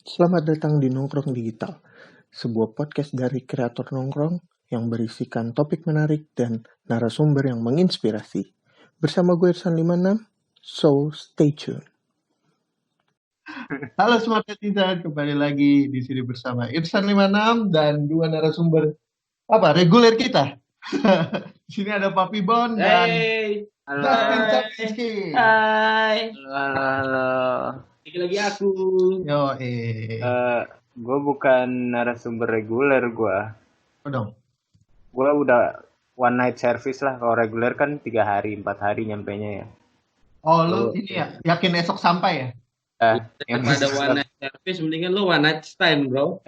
Selamat datang di Nongkrong Digital, sebuah podcast dari kreator nongkrong yang berisikan topik menarik dan narasumber yang menginspirasi. Bersama gue Irsan 56, so stay tune. Halo Smart Netizen, kembali lagi di sini bersama Irsan 56 dan dua narasumber reguler kita. Di sini ada Papi Bon dan Dustin Sapinski. Hai. Halo. Lagi aku. Gue bukan narasumber reguler gue. Oh dong. Gue udah one night service lah. Kalau reguler kan 3 hari, 4 hari nyampenya ya. Oh lu ini ya, yakin esok sampai ya? Yang ada one night service, mendingan lu one night stand, bro.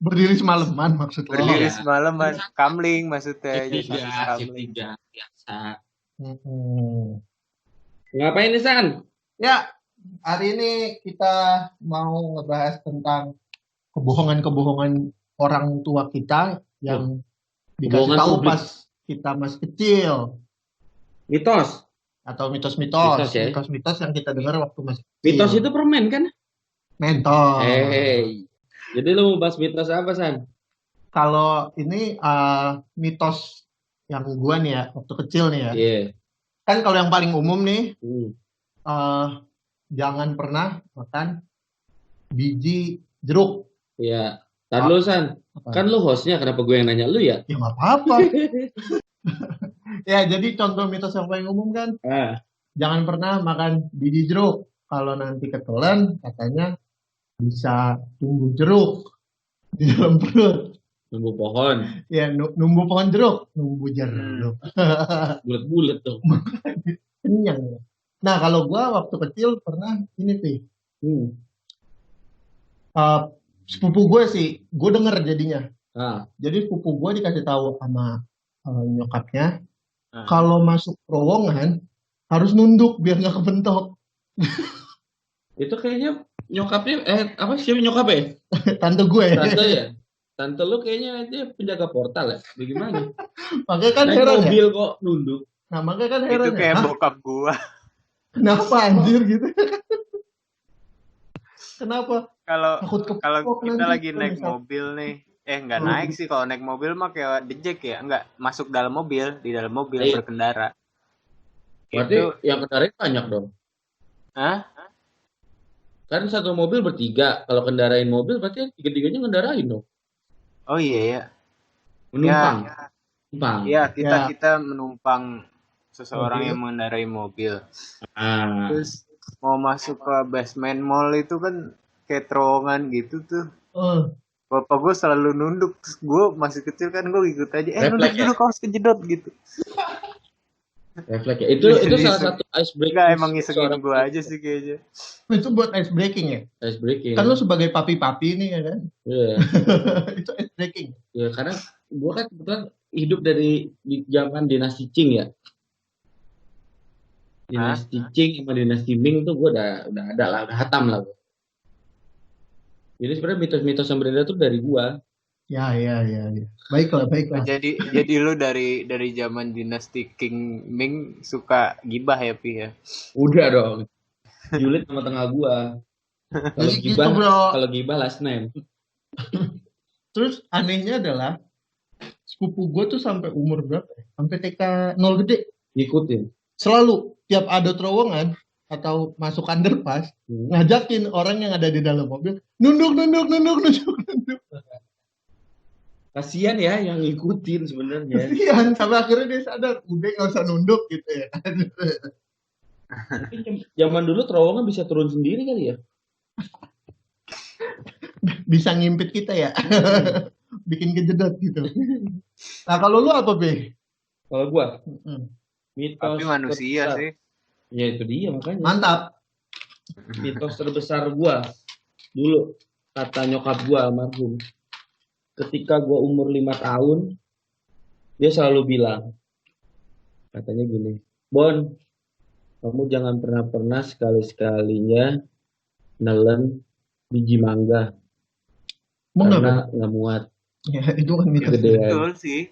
Berdiri semalaman maksudnya. Berdiri semalaman, kamling maksudnya. Tiga, biasa. Ngapain nih, San? Ya, hari ini kita mau ngebahas tentang kebohongan-kebohongan orang tua kita yang dikasih tahu pas kita masih kecil. Mitos atau mitos-mitos ya? Mitos-mitos yang kita dengar waktu masih kecil. Mitos itu permen kan? Mentos. Jadi lu mau bahas mitos apa, San? Kalau ini mitos yang gua nih ya waktu kecil nih ya. Kan kalau yang paling umum nih jangan pernah makan biji jeruk. Iya. Tar lu, San. Kan lu hostnya, kenapa gue yang nanya lu ya? Ya nggak apa-apa. Ya, jadi contoh mitos yang paling umum kan, jangan pernah makan biji jeruk. Kalau nanti ketelan, katanya bisa tumbuh jeruk di dalam perut. Numbuh pohon. Ya, numbuh pohon jeruk. Numbuh jeruk. Bulet-bulet tuh. Kenyang. Nah, kalau gua waktu kecil pernah ini sih. Sepupu gue sih, gue denger jadinya. Jadi sepupu gue dikasih tahu sama nyokapnya, kalau masuk terowongan harus nunduk biar nggak kebentok. Itu kayaknya nyokapnya apa sih nyokapnya? Tante gue. Tante ya. Tante lu kayaknya dia penjaga portal ya. Bagaimana? Makanya kan heran mobil kok nunduk. Nah, makanya kan heran. Itu kayak bokap gua. Kenapa anjir gitu? Kenapa? Kalau kita lagi naik mobil nih, nggak naik sih. Kalau naik mobil mah kayak dejek ya, nggak masuk dalam mobil, di dalam mobil berkendara. Berarti yang kendarain banyak dong. Kan satu mobil bertiga, kalau kendarain mobil berarti tiga-tiganya ngendarain dong. Oh iya ya. Menumpang. Iya, kita menumpang seseorang yang mengendarai mobil. Terus mau masuk ke basement mall itu kan kayak terowongan gitu tuh. Bapak gue selalu nunduk, terus gue masih kecil kan, gue ikut aja. Nunduk dulu, kaos kejedot gitu. Refleks ya. Itu salah satu ice breaking. Enggak, emang ngisengin gue aja sih kayaknya. Itu buat ice breaking ya? Ice breaking. Kan lu sebagai papi-papi nih ya kan? Iya. Itu ice breaking. Iya, karena gue kan kebetulan hidup di zaman dinasti Qing ya. Dinasti Qing sama dinasti Ming tuh gue udah ada lah, udah hatam lah. Jadi sebenarnya mitos-mitos yang beredar tuh dari gue. Ya. Baiklah. Jadi lu dari zaman dinasti King Ming suka gibah ya, Pi ya? Udah dong. Julid sama tengah gua. Kalau gibah last name. Terus anehnya adalah sepupu gua tuh sampai umur berapa? Sampai TK 0 gede ngikutin. Selalu tiap ada terowongan atau masuk underpass, ngajakin orang yang ada di dalam mobil nunduk. Kasian ya yang ngikutin sebenarnya. Kasian, sampai akhirnya dia sadar udah nggak usah nunduk gitu ya. Zaman dulu terowongan bisa turun sendiri kali ya. Bisa ngimpit kita ya. Bikin kejedot gitu. Nah, kalau lu apa, Be? Kalau gua mitos tapi manusia terbesar. Sih. Ya itu dia makanya. Mantap. Mitos terbesar gua dulu kata nyokap gua almarhum. Ketika gue umur 5 tahun, dia selalu bilang, katanya gini, Bon, kamu jangan pernah sekali-sekalinya nelen biji mangga, karena nggak muat. Ya, itu kan mitos. Betul sih.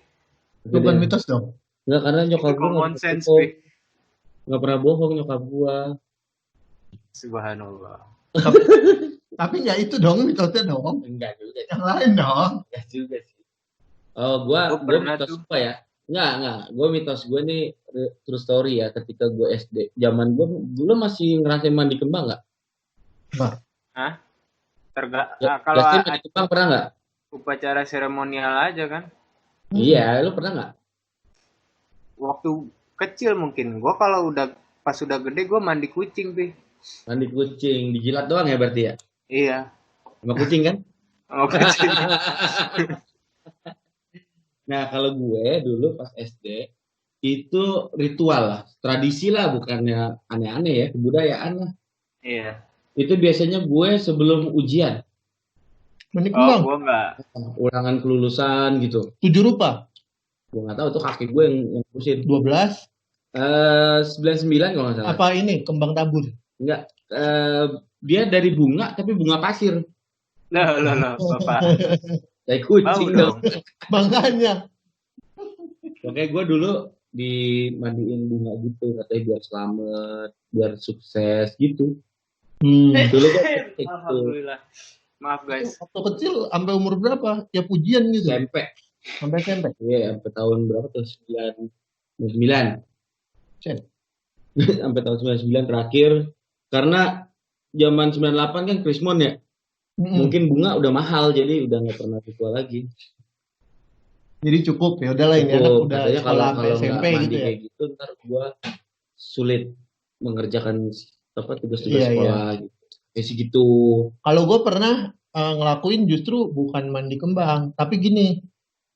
Itu kan mitos dong. Nggak, karena nyokap gue nggak pernah bohong nyokap gue. Subhanallah. Tapi nggak itu dong mitosnya dong. Enggak juga. Yang lain dong. Enggak juga sih. Oh, gue mitos tuh apa ya? Enggak. Gue mitos gue nih true story ya. Ketika gue SD, zaman gue dulu masih ngerasain mandi kembang nggak? Hah? Kalau mandi kembang pernah nggak? Upacara seremonial aja kan? Iya, lu pernah nggak? Waktu kecil mungkin. Gue kalau pas udah gede gue mandi kucing tuh. Mandi kucing, dijilat doang ya berarti ya? Iya. Sama kucing kan? Sama kucing. Nah, kalau gue dulu pas SD itu ritual lah, tradisi lah, bukannya aneh-aneh ya, kebudayaan lah. Iya. Itu biasanya gue sebelum ujian. Mandi kembang? Gue enggak. Ulangan kelulusan gitu. 7 rupa? Gue nggak tahu, itu kakek gue yang ngurusin. 12? 99 kalau nggak salah. Apa ini, kembang tabur? Enggak. Dia dari bunga, tapi bunga pasir. Loh, Bapak. Kayak kucing dong. Makanya. Oke, gue dulu dimandiin bunga gitu, katanya biar selamat, biar sukses gitu. Dulu gue Alhamdulillah. Maaf guys. Waktu kecil sampai umur berapa? Tiap ujian gitu? SMP. Sampai SMP? Iya, sampai tahun berapa tuh? 99. Sampai tahun 99 terakhir. Karena zaman 98 kan Krismon ya. Mungkin bunga udah mahal, jadi udah nggak pernah ritual lagi. Jadi cukup ya, udahlah ini anak udah sekolah sampai SMP gitu ya. Kayak gitu, ntar gue sulit mengerjakan tugas-tugas sekolah gitu. Kayak segitu. Kalau gue pernah ngelakuin justru bukan mandi kembang, tapi gini,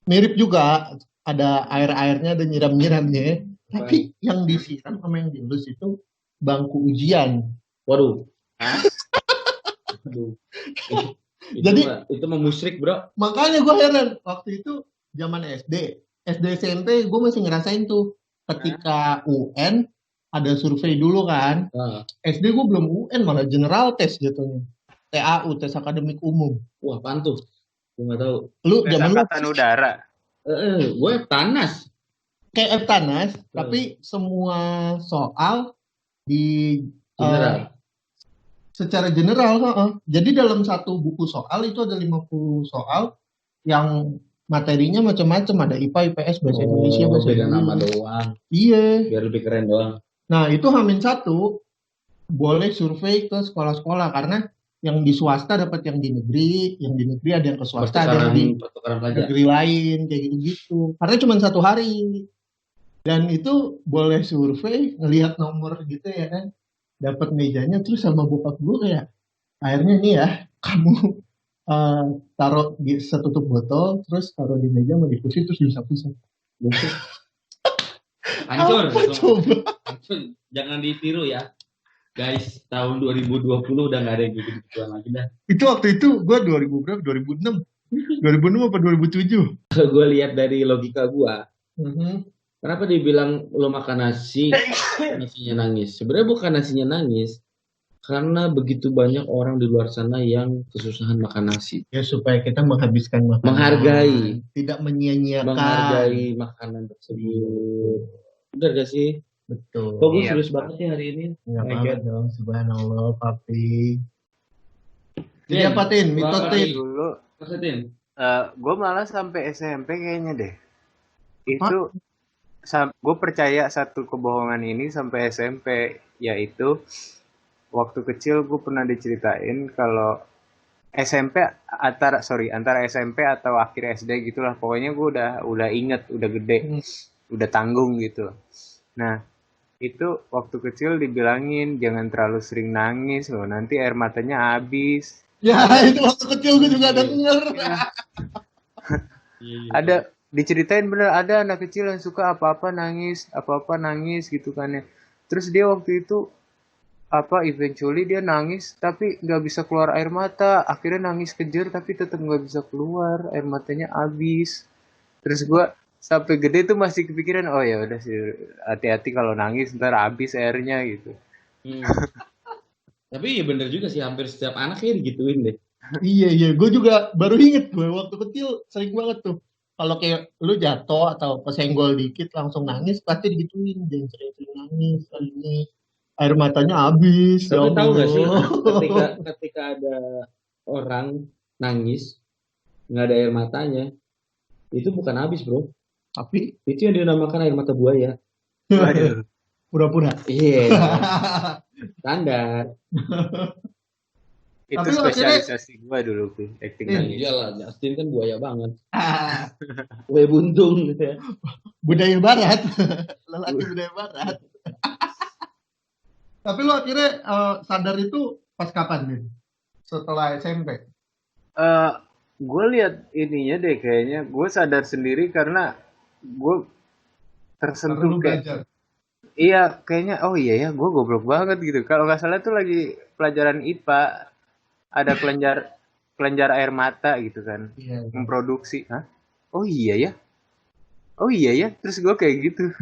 mirip juga, ada air-airnya, ada nyiram-nyiramnya, tapi yang disiram sama yang dielus itu bangku ujian. Waduh. Jadi itu memusyrik, bro. Makanya gue heran waktu itu zaman SD SMP gue masih ngerasain tuh ketika UN ada survei dulu kan. SD gue belum UN, malah general test jatuhnya. TAU, tes akademik umum. Wah, apaan tuh? Gue nggak tahu. Lu zaman Angkatan Udara. Gue Tanas. Kayak Tanas, tapi semua soal di general. Secara general, jadi dalam satu buku soal itu ada 50 soal yang materinya macam-macam, ada IPA, IPS, bahasa Indonesia, bahasa Inggris. Nama doang. Iya. Biar lebih keren doang. Nah, itu H-1 boleh survei ke sekolah-sekolah karena yang di swasta dapat yang di negeri ada yang ke swasta, ada yang di negeri lain, kayak gitu-gitu. Karena cuma 1 hari. Dan itu boleh survei, ngelihat nomor gitu ya kan. Dapat mejanya, terus sama bokap gue kayak, akhirnya nih ya, kamu taruh di setutup botol, terus taruh di meja, mau difusi, terus disapu-sapu. Hancur. Jangan ditiru ya. Guys, tahun 2020 udah gak ada yang gitu-gituan lagi dah. Itu waktu itu gue 2000 berapa? 2006? 2006 apa 2007? Kalau gue lihat dari logika gue, kenapa dibilang lo makan nasi, nasinya nangis? Sebenarnya bukan nasinya nangis, karena begitu banyak orang di luar sana yang kesusahan makan nasi. Ya supaya kita menghabiskan makanan. Menghargai. Tidak menyia-nyiakan. Menghargai makanan tersebut. Benar gak sih? Betul. Kok gue serius banget sih hari ini? Nggak banget dong, subhanallah, papi. Jadi apa, Tin? Mitotin dulu. Gue malah sampai SMP kayaknya deh. Itu gue percaya satu kebohongan ini sampai SMP, yaitu waktu kecil gue pernah diceritain kalau antara SMP atau akhir SD gitulah, pokoknya gue udah inget, udah gede, udah tanggung gitu. Nah itu waktu kecil dibilangin jangan terlalu sering nangis loh, nanti air matanya habis. Ya itu waktu kecil gue juga denger. Ada diceritain bener, ada anak kecil yang suka apa-apa nangis gitu kan ya. Terus dia waktu itu eventually dia nangis tapi nggak bisa keluar air mata, akhirnya nangis kejer tapi tetap nggak bisa keluar, air matanya habis. Terus gue sampai gede tuh masih kepikiran, oh ya udah sih, hati-hati kalau nangis ntar habis airnya gitu. Tapi ya bener juga sih, hampir setiap anak ya digituin deh. Iya, gue juga baru inget, gue waktu kecil sering banget tuh. Kalau kayak lu jatuh atau kesenggol dikit langsung nangis, pasti digituin, jangan sering-sering nangis kali ini. Air matanya habis. Tapi tahu nggak sih, ketika ada orang nangis nggak ada air matanya, itu bukan habis bro. Tapi itu yang dinamakan air mata buaya. Pura-pura. Iya. Standar. Itu spesialisasi gue dulu tuh, acting nangis. Iyalah, Justin kan buaya banget. Buaya buntung gitu ya. Budaya barat. Lelaki budaya barat. Tapi lu akhirnya sadar itu pas kapan nih? Setelah SMP? Gue lihat ininya deh kayaknya. Gue sadar sendiri karena gue tersentuh kayak. Iya, kayaknya oh iya ya, gue goblok banget gitu. Kalau nggak salah tuh lagi pelajaran IPA, ada kelenjar air mata gitu kan, memproduksi. Hah? Oh iya ya. Terus gue kayak gitu.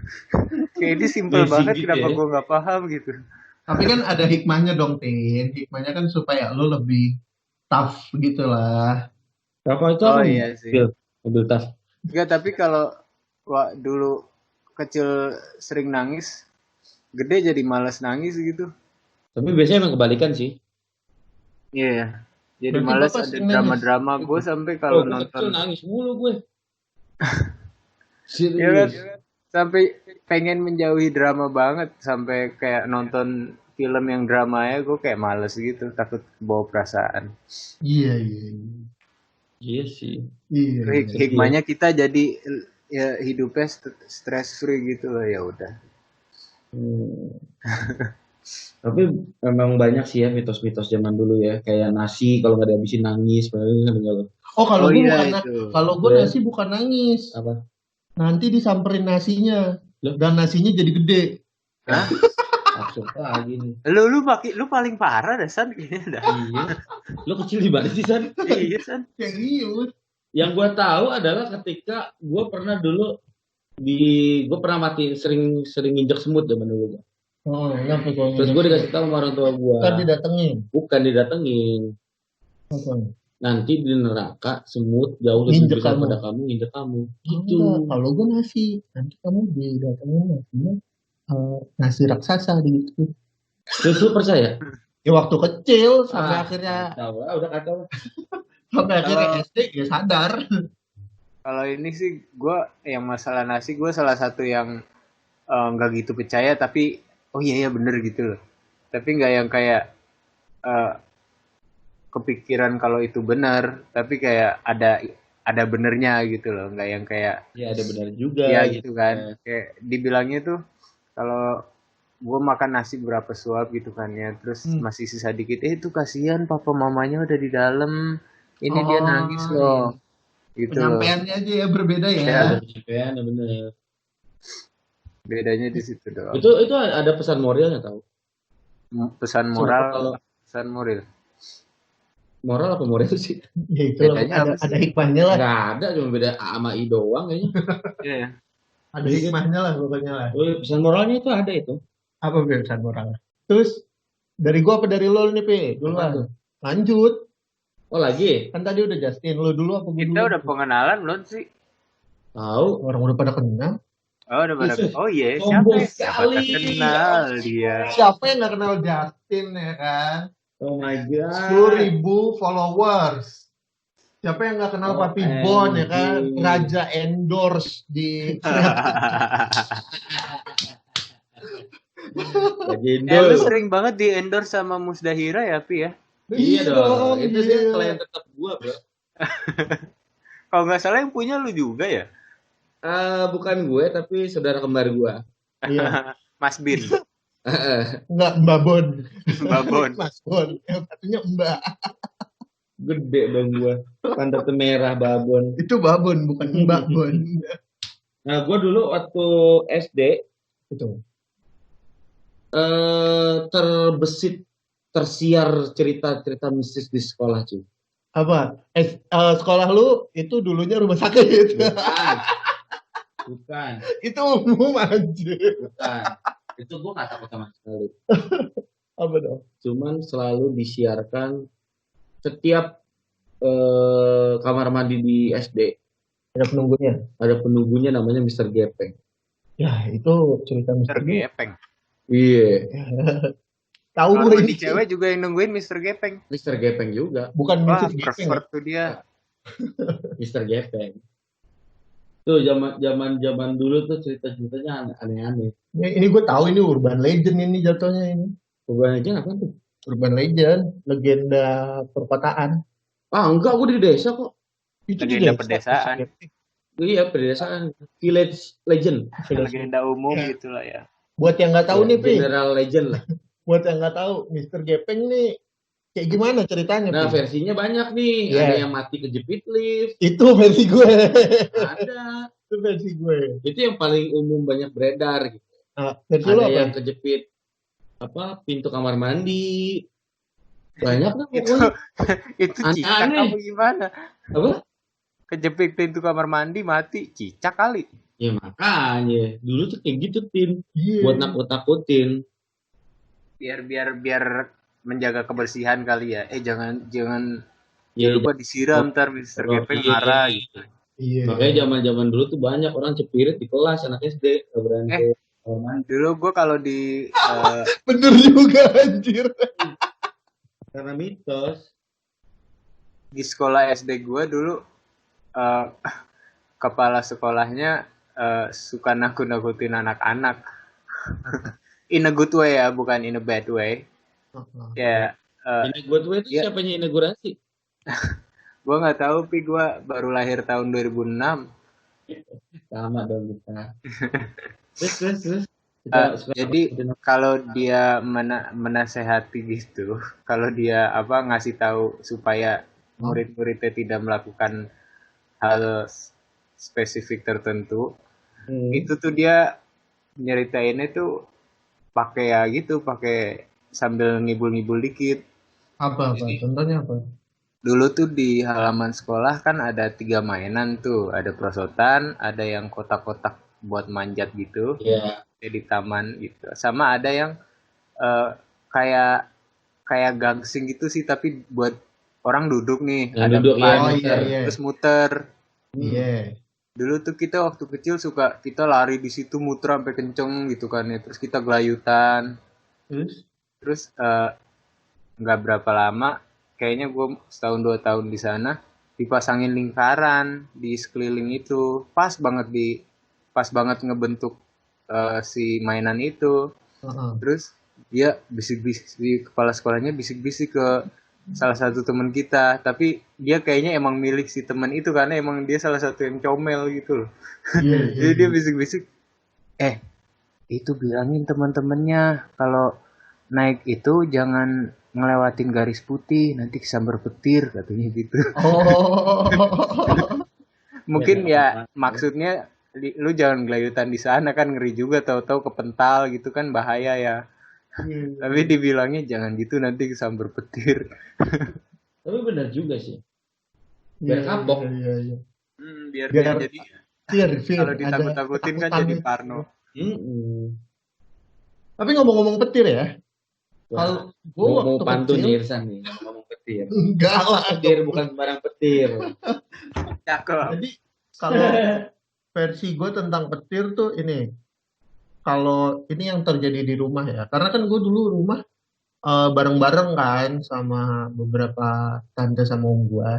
Kayak ini simpel banget, gitu kenapa gue nggak paham gitu. Tapi kan ada hikmahnya dong, Tin. Hikmahnya kan supaya lo lebih tough gitu lah. Apa itu? Oh iya sih. Lebih tough. Enggak, tapi kalau dulu kecil sering nangis, gede jadi malas nangis gitu. Tapi biasanya emang kebalikan sih. Iya ya. Jadi malas ada drama-drama. Gue sampai kalau nonton nangis mulu gue. Serius. Ya kan? Sampai pengen menjauhi drama banget, sampai kayak nonton film yang dramanya gue kayak males gitu, takut bawa perasaan. Iya. Iya sih. Iya. Hikmahnya kita jadi ya hidupnya stress free gitu loh, ya udah. Tapi memang banyak sih ya mitos-mitos zaman dulu ya, kayak nasi kalau nggak dihabisin nangis. Oh kalau gue gue nasi bukan nangis. Apa? Nanti disamperin nasinya. Loh? Dan nasinya jadi gede. Hah? Maksud lagi nih. Lu paling parah dah San kayaknya dah. Iya. Lu kecil di mana sih San? Iya San. Serius. Yang gue tahu adalah ketika gue pernah dulu sering injek semut zaman dulu. Oh, kenapa kok? Terus gue dikasih tahu sama orang tua gue. Bukan didatengin. Okay. Nanti di neraka semut jauh lebih besar pada kamu, injek kamu. Gitu. Kalau gue nasi, nanti kamu didatengin nasinya nasi raksasa gitu. Terus lu percaya? Ya waktu kecil sampai akhirnya. Udah kacau. Sampai akhirnya SD ya sadar. Kalau ini sih gue yang masalah nasi, gue salah satu yang nggak gitu percaya, tapi oh iya bener gitu loh. Tapi nggak yang kayak kepikiran kalau itu benar, tapi kayak ada benernya gitu loh, nggak yang kayak ya ada benar juga. Ya gitu kan. Kayak dibilangnya tuh kalau gue makan nasi berapa suap gitu kan ya, terus masih sisa dikit, itu kasihan papa mamanya udah di dalam, ini dia nangis loh. Gitu. Penyampaiannya aja ya berbeda ya. Ada penyampaian bener. Bedanya di situ doang. Itu ada pesan moralnya tahu? Pesan moral, pesan moral. Moral apa moral sih? Ya itu ada hikmahnya lah. Nggak ada, cuma beda A sama I doang kayaknya. Iya. Ada hikmahnya lah pokoknya lah. Oh, pesan moralnya itu ada itu. Apa pesan moralnya? Terus dari gua apa dari lo nih Pi? Duluan. Lanjut. Oh lagi? Kan tadi udah Justin, lo dulu apa gue dulu? Kita udah pengenalan belum sih? Tahu. Orang udah pada kenal. Oh udah pada. Oh iya. Siapa kenal dia? Siapa yang nggak kenal Justin ya kan? Oh my god. 10.000 followers. Siapa yang nggak kenal Papi Bon ya kan? Raja endorse di. Lu sering banget di endorse sama Musdahira ya Pi ya? Iya dong. Itu sih klien tetap gua bro. Kalau nggak salah yang punya lu juga ya? Bukan gue tapi saudara kembar gua. Iya. Mas Bin. Enggak, Mbak Bon. Mbak Bon. Mas Bon. Yang satunya Mbak. Gede dong gua. Pantat merah babon. Itu babon bukan Mbak Bon. Nah, gua dulu waktu SD itu tersiar cerita-cerita mistis di sekolah cuy. Apa? Sekolah lu itu dulunya rumah sakit. Bukan. Itu umum aja. Bukan. Itu gue gak takut sama sekali. Apa dong? Cuman selalu disiarkan setiap kamar mandi di SD. Ada penunggunya? Ada penunggunya namanya Mr. Gepeng. Ya itu cerita Mr. Gepeng. Iya. Tahu Kalau gue di ini. cewek juga yang nungguin Mr. Gepeng. Mr. Gepeng juga. Bukan Wah, Mrs. Gepeng. prefer tuh dia. Mr. Gepeng. Tuh zaman dulu tuh cerita-ceritanya aneh-aneh. Ini gue tahu ini urban legend ini jatuhnya ini. Urban Legend apa tuh? Urban legend, legenda perkotaan. Ah, enggak, gue di desa kok. Itu Legenda di pedesaan. Iya, pedesaan. Village Legend. Legenda umum Ya. gitulah ya. Buat yang nggak tahu nih, Pi. General Legend lah. Buat yang nggak tahu, Mr. Gepeng nih kayak gimana ceritanya? Nah, Pi? versinya banyak nih. Yeah. Ada yang mati kejepit lift. Itu versi gue. Ada. Itu versi gue. Itu yang paling umum banyak beredar gitu. Nah, versi Ada lo apa? yang kejepit pintu kamar mandi. Banyak lah Itu pokoknya. cicak apa gimana? Apa? Kejepit pintu kamar mandi mati, cicak kali. Ya makanya dulu tuh kayak gitu Tin. Iya. Buat nakut-nakutin. Biar menjaga kebersihan kali ya. Jangan Ya, lupa disiram ntar Mr. Gepeng marah gitu. Iya. Makanya zaman dulu tuh banyak orang cepirit di kelas anak SD berani. Dulu gue kalau di Bener juga anjir. Karena mitos. di sekolah SD gue dulu kepala sekolahnya suka nakut-nakutin anak-anak. In a good way ya, bukan in a bad way. Ya. Ini gue tuh itu siapanya inaugurasi? Gue nggak tahu, Pi. Gue baru lahir tahun 2006. Sama dong kita. Terus. Jadi kalau dia menasehati gitu, kalau dia ngasih tahu supaya murid-muridnya tidak melakukan hal spesifik tertentu, itu tuh dia nyeritainnya tuh pakai sambil ngibul-ngibul dikit. Apa? Contohnya apa? Dulu tuh di halaman sekolah kan ada 3 mainan tuh, ada perosotan, ada yang kotak-kotak buat manjat gitu, di taman gitu, sama ada yang kayak gangsing gitu sih, tapi buat orang duduk nih, ada terus muter. Iya. Dulu tuh kita waktu kecil kita lari di situ muter sampai kenceng gitu kan ya, terus kita gelayutan. Terus nggak berapa lama, kayaknya gue setahun 2 tahun di sana, dipasangin lingkaran di sekeliling itu, pas banget ngebentuk si mainan itu. Terus dia bisik-bisik di kepala sekolahnya, bisik-bisik ke salah satu teman kita, tapi dia kayaknya emang milik si teman itu karena emang dia salah satu yang comel gitu loh. Jadi dia bisik-bisik, itu bilangin teman-temannya kalau naik itu jangan ngelewatin garis putih, nanti kesambar petir, katanya gitu. Mungkin ya maksudnya lu jangan gelayutan di sana, kan ngeri juga, tahu-tahu kepental gitu kan bahaya ya. Tapi dibilangnya jangan gitu, nanti kesambar petir. Tapi benar juga sih. Biar kapok. Iya. Biar jadi fear. Kalau ditakut-takutin kan jadi parno. Tapi ngomong-ngomong petir ya. Kalau gue mau pantun nih Irsan nih ngomong petir. Enggak lah. Petir bukan sembarang petir. Cakep. Jadi kalau versi gue tentang petir tuh ini. Kalau ini yang terjadi di rumah ya. Karena kan gue dulu rumah bareng-bareng kan sama beberapa tante sama om gue.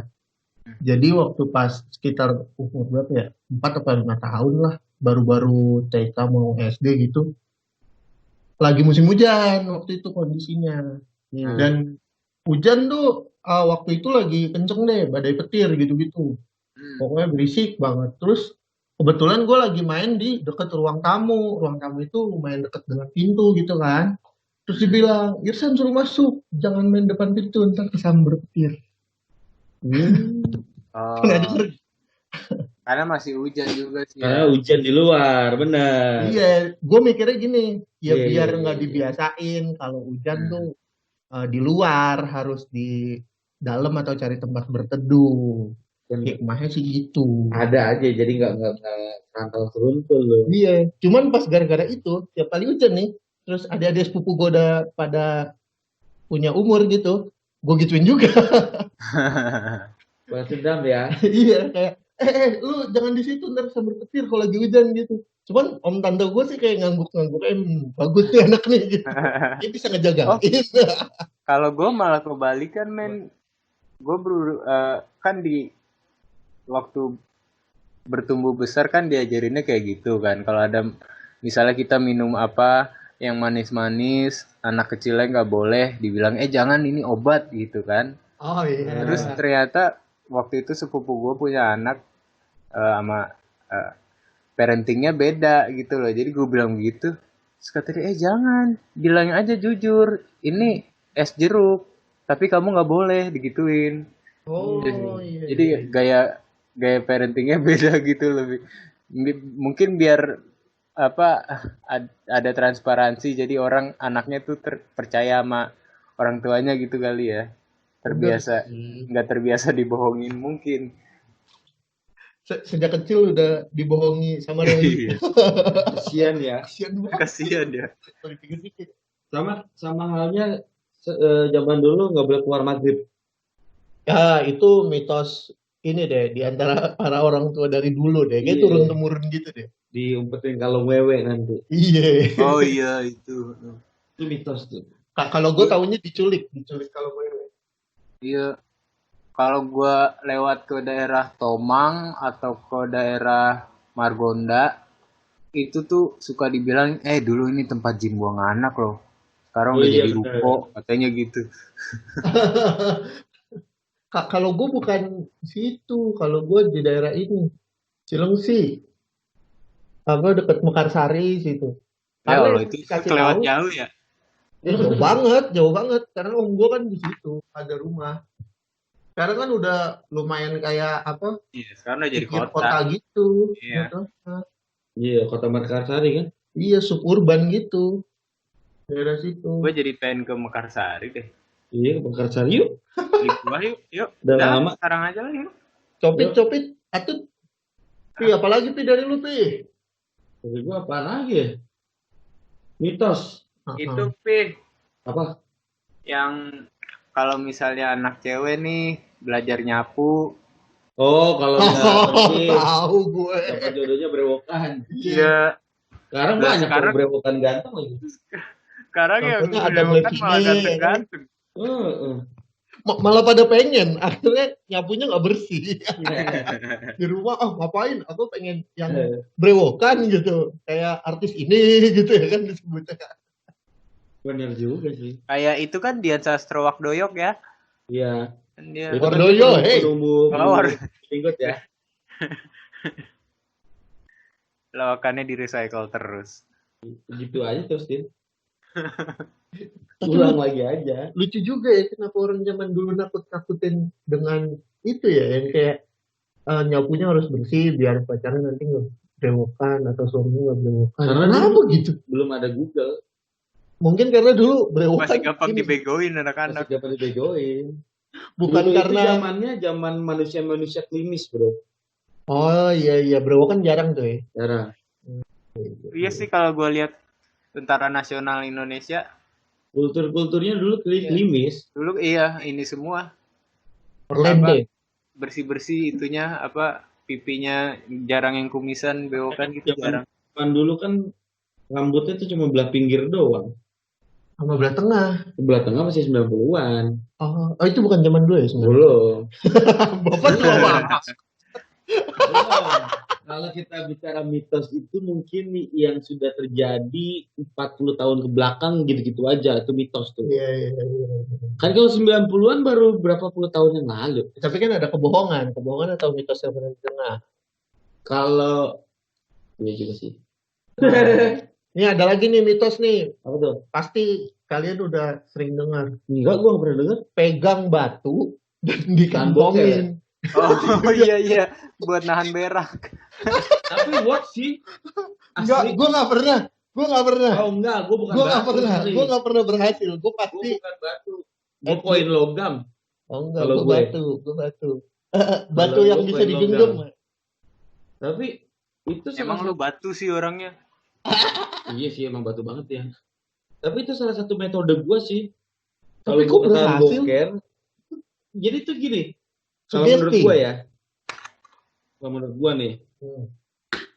Jadi waktu pas sekitar umur berapa ya? 4 atau 5 tahun lah. Baru-baru TK mau SD gitu. Lagi musim hujan waktu itu kondisinya. Dan hujan tuh waktu itu lagi kenceng deh, badai petir gitu-gitu. Pokoknya berisik banget. Terus kebetulan gue lagi main di dekat ruang tamu. Ruang tamu itu lumayan dekat dengan pintu gitu kan. Terus dibilang, Irsan suruh masuk, jangan main depan pintu, ntar kesambar petir. Karena masih hujan juga sih. Karena hujan di luar, benar. Iya, gue mikirnya gini, biar nggak dibiasain kalau hujan tuh di luar, harus di dalam atau cari tempat berteduh. Hikmahnya sih gitu. Ada aja, jadi nggak rantau seruntul loh. Iya, cuman pas gara-gara itu tiap kali hujan nih, terus adik-adik sepupu gue udah pada punya umur gitu, gue gituin juga. Balas dendam ya. Iya, kayak lu jangan di situ ntar sambil petir kalau lagi hujan gitu. Cuman om tante gue sih kayak ngangguk-ngangguk, bagus nih anak nih gitu. Dia bisa ngejagain. Kalau gue malah kebalikan men. Gue kan di waktu bertumbuh besar kan diajarinnya kayak gitu kan. Kalau ada misalnya kita minum apa yang manis-manis, anak kecilnya nggak boleh, dibilang jangan ini obat gitu kan. Oh iya. Terus ternyata waktu itu sepupu gue punya anak sama parentingnya beda gitu loh. Jadi gue bilang gitu. Terus kata dia, jangan, bilangin aja jujur, ini es jeruk, tapi kamu nggak boleh digituin. Oh iya. Jadi gaya parentingnya beda gitu lebih. Mungkin biar ada transparansi, jadi anaknya tuh percaya sama orang tuanya gitu kali ya. Nggak terbiasa dibohongin mungkin. Sejak kecil udah dibohongi sama Reli. Kasian ya. Kasian ya. Sama halnya zaman dulu nggak boleh keluar maghrib. Ya itu mitos ini deh di antara para orang tua dari dulu deh. Kayak turun temurun gitu deh. Diumpetin kalau wewe nanti. Iya. Oh iya itu. Itu mitos tuh. Kalau gue taunya diculik kalau wewe. Iya. Kalau gue lewat ke daerah Tomang atau ke daerah Margonda, itu tuh suka dibilang, dulu ini tempat jin buang anak loh. Sekarang udah jadi ruko, katanya gitu. Kalau gue bukan situ, kalau gue di daerah ini, Cilengsi, dekat Mekarsari situ. Ya Allah, itu kelewat jauh ya? Jauh banget, karena om gue kan di situ, ada rumah. Sekarang kan udah lumayan kayak apa? Iya, sekarang udah jadi kota gitu. Iya, kota Mekarsari kan? Iya, suburban gitu. Daerah situ. Gue jadi pengen ke Mekarsari deh. Iya, Mekarsari yuk. Yuk. Udah lama. Sekarang aja lah yuk. Copit, atut. Pi, apalagi Pi dari lu Pi? Dari gue apa lagi ya? Mitos. Itu Pi. Apa? Yang kalau misalnya anak cewek nih belajar nyapu. Oh, kalau tahu gue. Dapat jodohnya brewokan. Iya. Sekarang banyak brewokan ganteng lagi. Sekarang yang brewokan malah ganteng-ganteng. Malah pada pengen, akhirnya nyapunya nggak bersih. Di rumah, ngapain? Aku pengen yang brewokan gitu, kayak artis ini gitu ya kan disebutnya. Bener juga sih. Kayak itu kan Dian Sastrawakdoyok ya? Iya. Wardoyo, Ikut ya. Lawakannya di recycle terus. Gitu aja terus, Din. Ulang lagi aja. Lucu juga ya, kenapa orang zaman dulu nakut-nakutin dengan itu ya, yang kayak nyapunya harus bersih biar pacarnya nanti nggak brewokan atau suaminya nggak brewokan. Karena kenapa gitu? Belum ada Google. Mungkin karena dulu brewokan masih gampang dibegoin anak-anak. Masih gampang dibegoin. Bukan dulu karena zaman manusia-manusia klinis, Bro. Oh iya, brewokan jarang tuh ya. Jarang. Iya sih kalau gue lihat Tentara Nasional Indonesia kulturnya dulu klimis. Dulu ini semua. Perlende. Bersih-bersih itunya pipinya jarang yang kumisan, bewokan gitu jarang. Kan dulu kan rambutnya tuh cuma belah pinggir doang. Sama belah tengah. Belah tengah masih 90-an. Oh, itu bukan zaman dulu ya? Belum. Bapak tua banget. Kalau kita bicara mitos itu mungkin yang sudah terjadi 40 tahun ke belakang gitu-gitu aja, itu mitos tuh. Iya. Kan kalau 90-an baru berapa puluh tahun yang lalu. Tapi kan ada kebohongan atau mitos yang pernah dengar. Kalau iya juga sih. Ini ada lagi nih mitos nih. Apa tuh? Pasti kalian udah sering dengar. Enggak, gua nggak pernah dengar. Pegang batu dan dikantongin. Oh iya, buat nahan berak. Tapi what sih? Enggak, gue nggak pernah. Oh enggak, gue bukan. Gue nggak pernah berhasil. Gue pasti. Gue bukan batu. Gue koin logam. Oh enggak, gue batu. Batu yang bisa digenggam. Tapi itu emang lu batu sih orangnya. Iya sih, emang batu banget ya. Tapi itu salah satu metode gue sih. Tapi gue berhasil. Jadi tuh gini. Kalau menurut gue ya. Kalau menurut gue nih.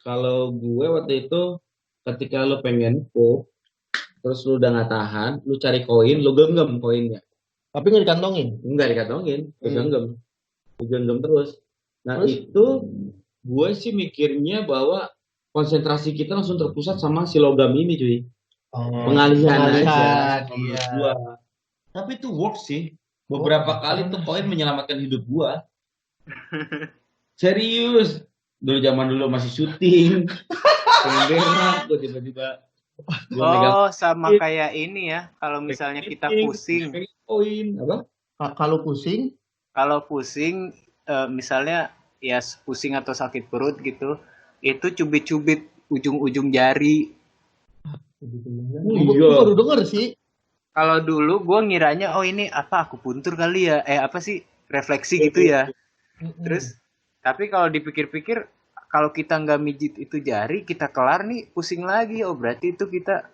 Kalau gue waktu itu ketika lu pengen pup, terus lu udah nggak tahan, lu cari koin, lu genggam koinnya. Tapi nggak dikantongin? Nggak dikantongin, lu genggam terus. Nah itu gue sih mikirnya bahwa konsentrasi kita langsung terpusat sama si logam ini cuy. Pengalihan aja. Iya. Gua. Tapi itu works sih. Beberapa kali tuh koin menyelamatkan hidup gua. Serius. Zaman dulu masih syuting. Berak gua tiba-tiba. Sama kayak ini ya. Kalau misalnya kita pusing. Koin apa? Kalau pusing? Kalau pusing, misalnya ya pusing atau sakit perut gitu, itu cubit-cubit ujung-ujung jari. Gue baru denger sih. Kalau dulu gue ngiranya ini apa akupuntur kali ya, apa sih refleksi gitu ya. Terus tapi kalau dipikir-pikir kalau kita nggak mijit itu jari, kita kelar nih pusing lagi. Oh berarti itu kita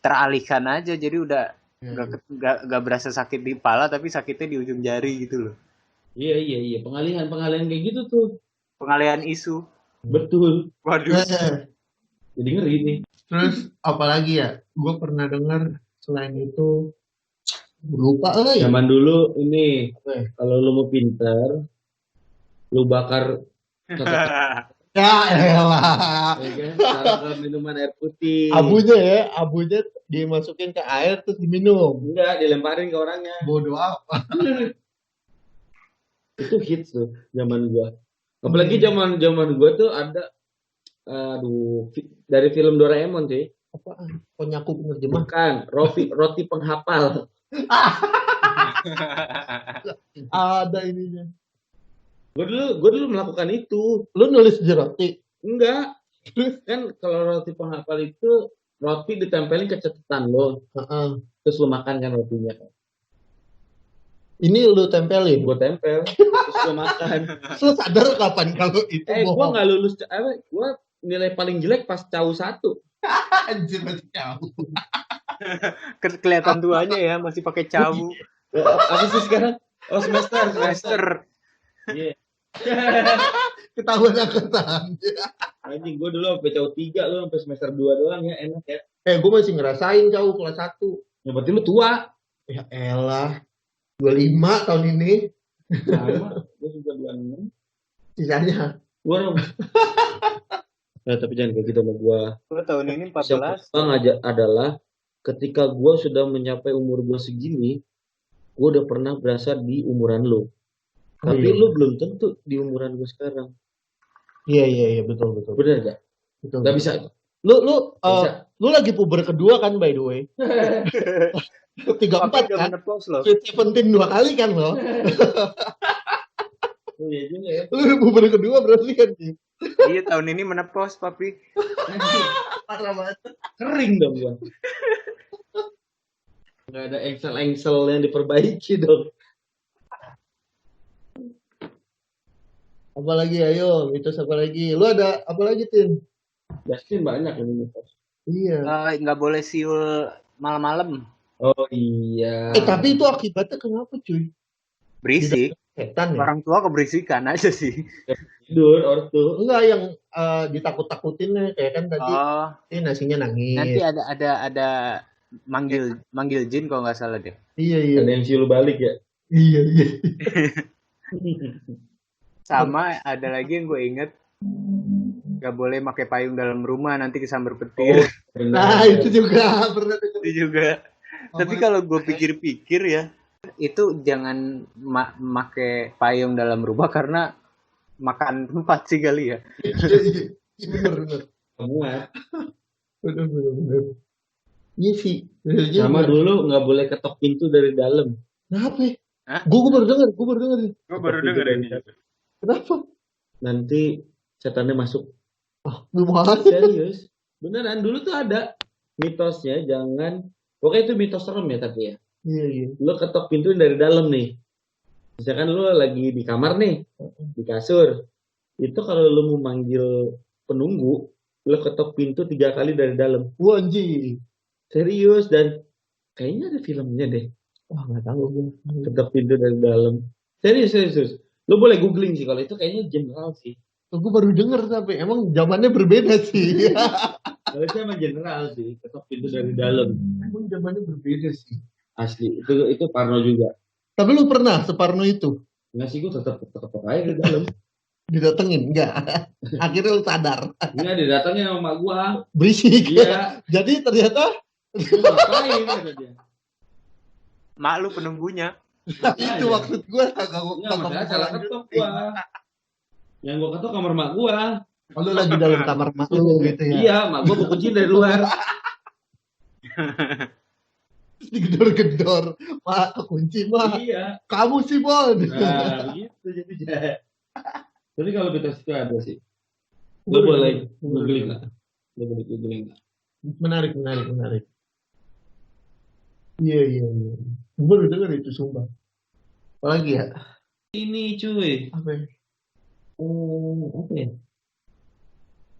teralihkan aja, jadi udah nggak berasa sakit di kepala tapi sakitnya di ujung jari gitu loh. Iya pengalihan kayak gitu tuh. Pengalihan isu. Betul. Waduh. Jadi ngeri nih. Terus apalagi ya? Gue pernah dengar selain itu lupa Zaman dulu ini kalau lu mau pinter, lu bakar ya elah. Taruh minuman air putih. Abunya dimasukin ke air terus diminum. Enggak, dilemparin ke orangnya. Bodoh apa? Itu hits tuh zaman gua. Apalagi zaman gua tuh ada dari film Doraemon sih. Apaan? Konyaku penerjemah. Bukan, roti penghafal. Ada ininya. Gue dulu melakukan itu. Lu nulis di roti? Enggak. Kan kalau roti penghafal itu roti ditempelin ke catatan lo. Terus lu makan kan rotinya kan. Ini lu tempelin? Gue tempel. Terus lu makan. Lu sadar kapan kalau itu gue nggak lulus. Gue nilai paling jelek pas CAU 1. Anjir masih CAU. Kelihatan tuanya ya, masih pakai CAU. Apa sih sekarang? Oh semester. Iya. Ketahuan angkatan. Anjing gue dulu sampai CAU 3 lu sampai semester 2 doang ya, enak ya. Gue masih ngerasain CAU kelas 1. Ya berarti lu tua. Ya elah. 25 tahun ini. Sama, gue juga 26. Sisanya. Waduh. Nah, tapi jangan kayak gitu sama gue. Gue tahun ini 14. Bang adalah ketika gue sudah mencapai umur gue segini, gue udah pernah berasa di umuran lo. Tapi lu belum tentu di umuran gue sekarang. Iya betul. Bener gak? Betul. Gak bisa. Lu lagi puber kedua kan by the way? 34 kan? 17 2 kali kan lo? Oh iya juga ya. Lu puber kedua berarti kan? Iya tahun ini menepos papi. Parah banget. Kering dong gua. Gak ada engsel yang diperbaiki dong. Apalagi ayo, mitos apa lagi? Lu ada apa lagi Tin? Baskin banyak ini mitos. Iya. Nggak boleh siul malam-malam. Oh iya. Tapi itu akibatnya kenapa cuy? Berisik. Setan ya? Orang tua keberisikan aja sih. Tidur ortu. Enggak yang ditakut-takutin kayak kan tadi. Ini nasinya nangis. Nanti ada manggil jin kalau nggak salah deh. Iya. Ada yang siul balik ya. Iya. Sama ada lagi yang gue inget, nggak boleh pakai payung dalam rumah nanti kesambar petir. Nah itu juga pernah. Itu juga. Tapi kalau gue pikir-pikir ya, itu jangan pakai payung dalam rumah karena makan tempat sih kali ya. Bener. Semua. Bener. Iya sih. Sama dulu nggak boleh ketok pintu dari dalam. Kenapa? Gue baru dengar. Gue baru dengar ini. Kenapa? Nanti setannya masuk. Gimana? Serius. Beneran dulu tuh ada mitosnya jangan. Pokoknya itu mitos serem ya tapi ya. Iya. Lu ketok pintu dari dalam nih. Misalkan lu lagi di kamar nih, di kasur. Itu kalau lu mau manggil penunggu, lu ketok pintu 3 kali dari dalam. Wah anjing. Serius dan kayaknya ada filmnya deh. Wah nggak tahu gue. Ketok pintu dari dalam. Serius. Lu boleh googling sih kalau itu kayaknya general sih. Gue baru denger tapi emang zamannya berbeda sih. Kalau saya emang general sih, ketok pintu dari dalam. Emang zamannya berbeda sih. Asli, itu Parno juga. Tapi lu pernah separno itu? Enggak sih, gue tetap ketok aja di dalam. Didatengin? Enggak. Akhirnya lu sadar. Enggak, didatengin sama mak gua. Berisik. Iya. Jadi ternyata lu ngapain kata dia. Mak lu penunggunya. Itu maksud gue Enggak, masalah salah ketok gua. Yang gua ketok kamar mak gua. Lu lagi dalam kamar mak lu gitu ya? Iya, mak gua mau kunci dari luar. Digedor-gedor, mak kunci mak. Iya. Kamu sih Bon. Nah, gitu jadinya. Tapi kalau kita situ ada sih. Lu boleh googling lah. Lu boleh googling lah. Menarik. Iya. Gue baru denger itu sumpah. Apalagi ya? Ini cuy. Apa ya? Apa ya?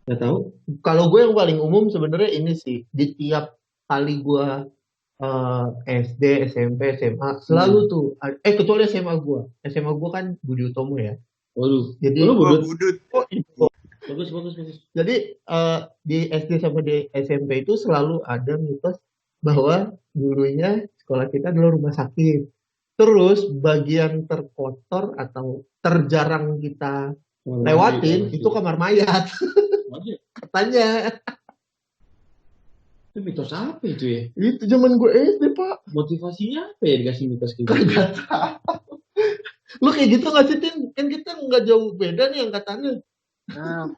Gak tahu. Kalau gue yang paling umum sebenarnya ini sih. Di tiap kali gue SD, SMP, SMA selalu tuh. Kecuali SMA gue. SMA gue kan Budi Utomo ya. Waduh. Jadi lu budut. Oh, itu. Bagus. Jadi di SD sampai di SMP itu selalu ada mitos bahwa dulunya sekolah kita adalah rumah sakit. Terus bagian terkotor atau terjarang kita lewatin itu kamar mayat. Katanya. Itu mitos apa itu ya? Itu zaman gue SD, Pak. Motivasinya apa ya dikasih mitos gitu? Kagak tahu. Lu kayak gitu nggak sih, Tin? Kan kita nggak jauh beda nih angkatannya. Nah,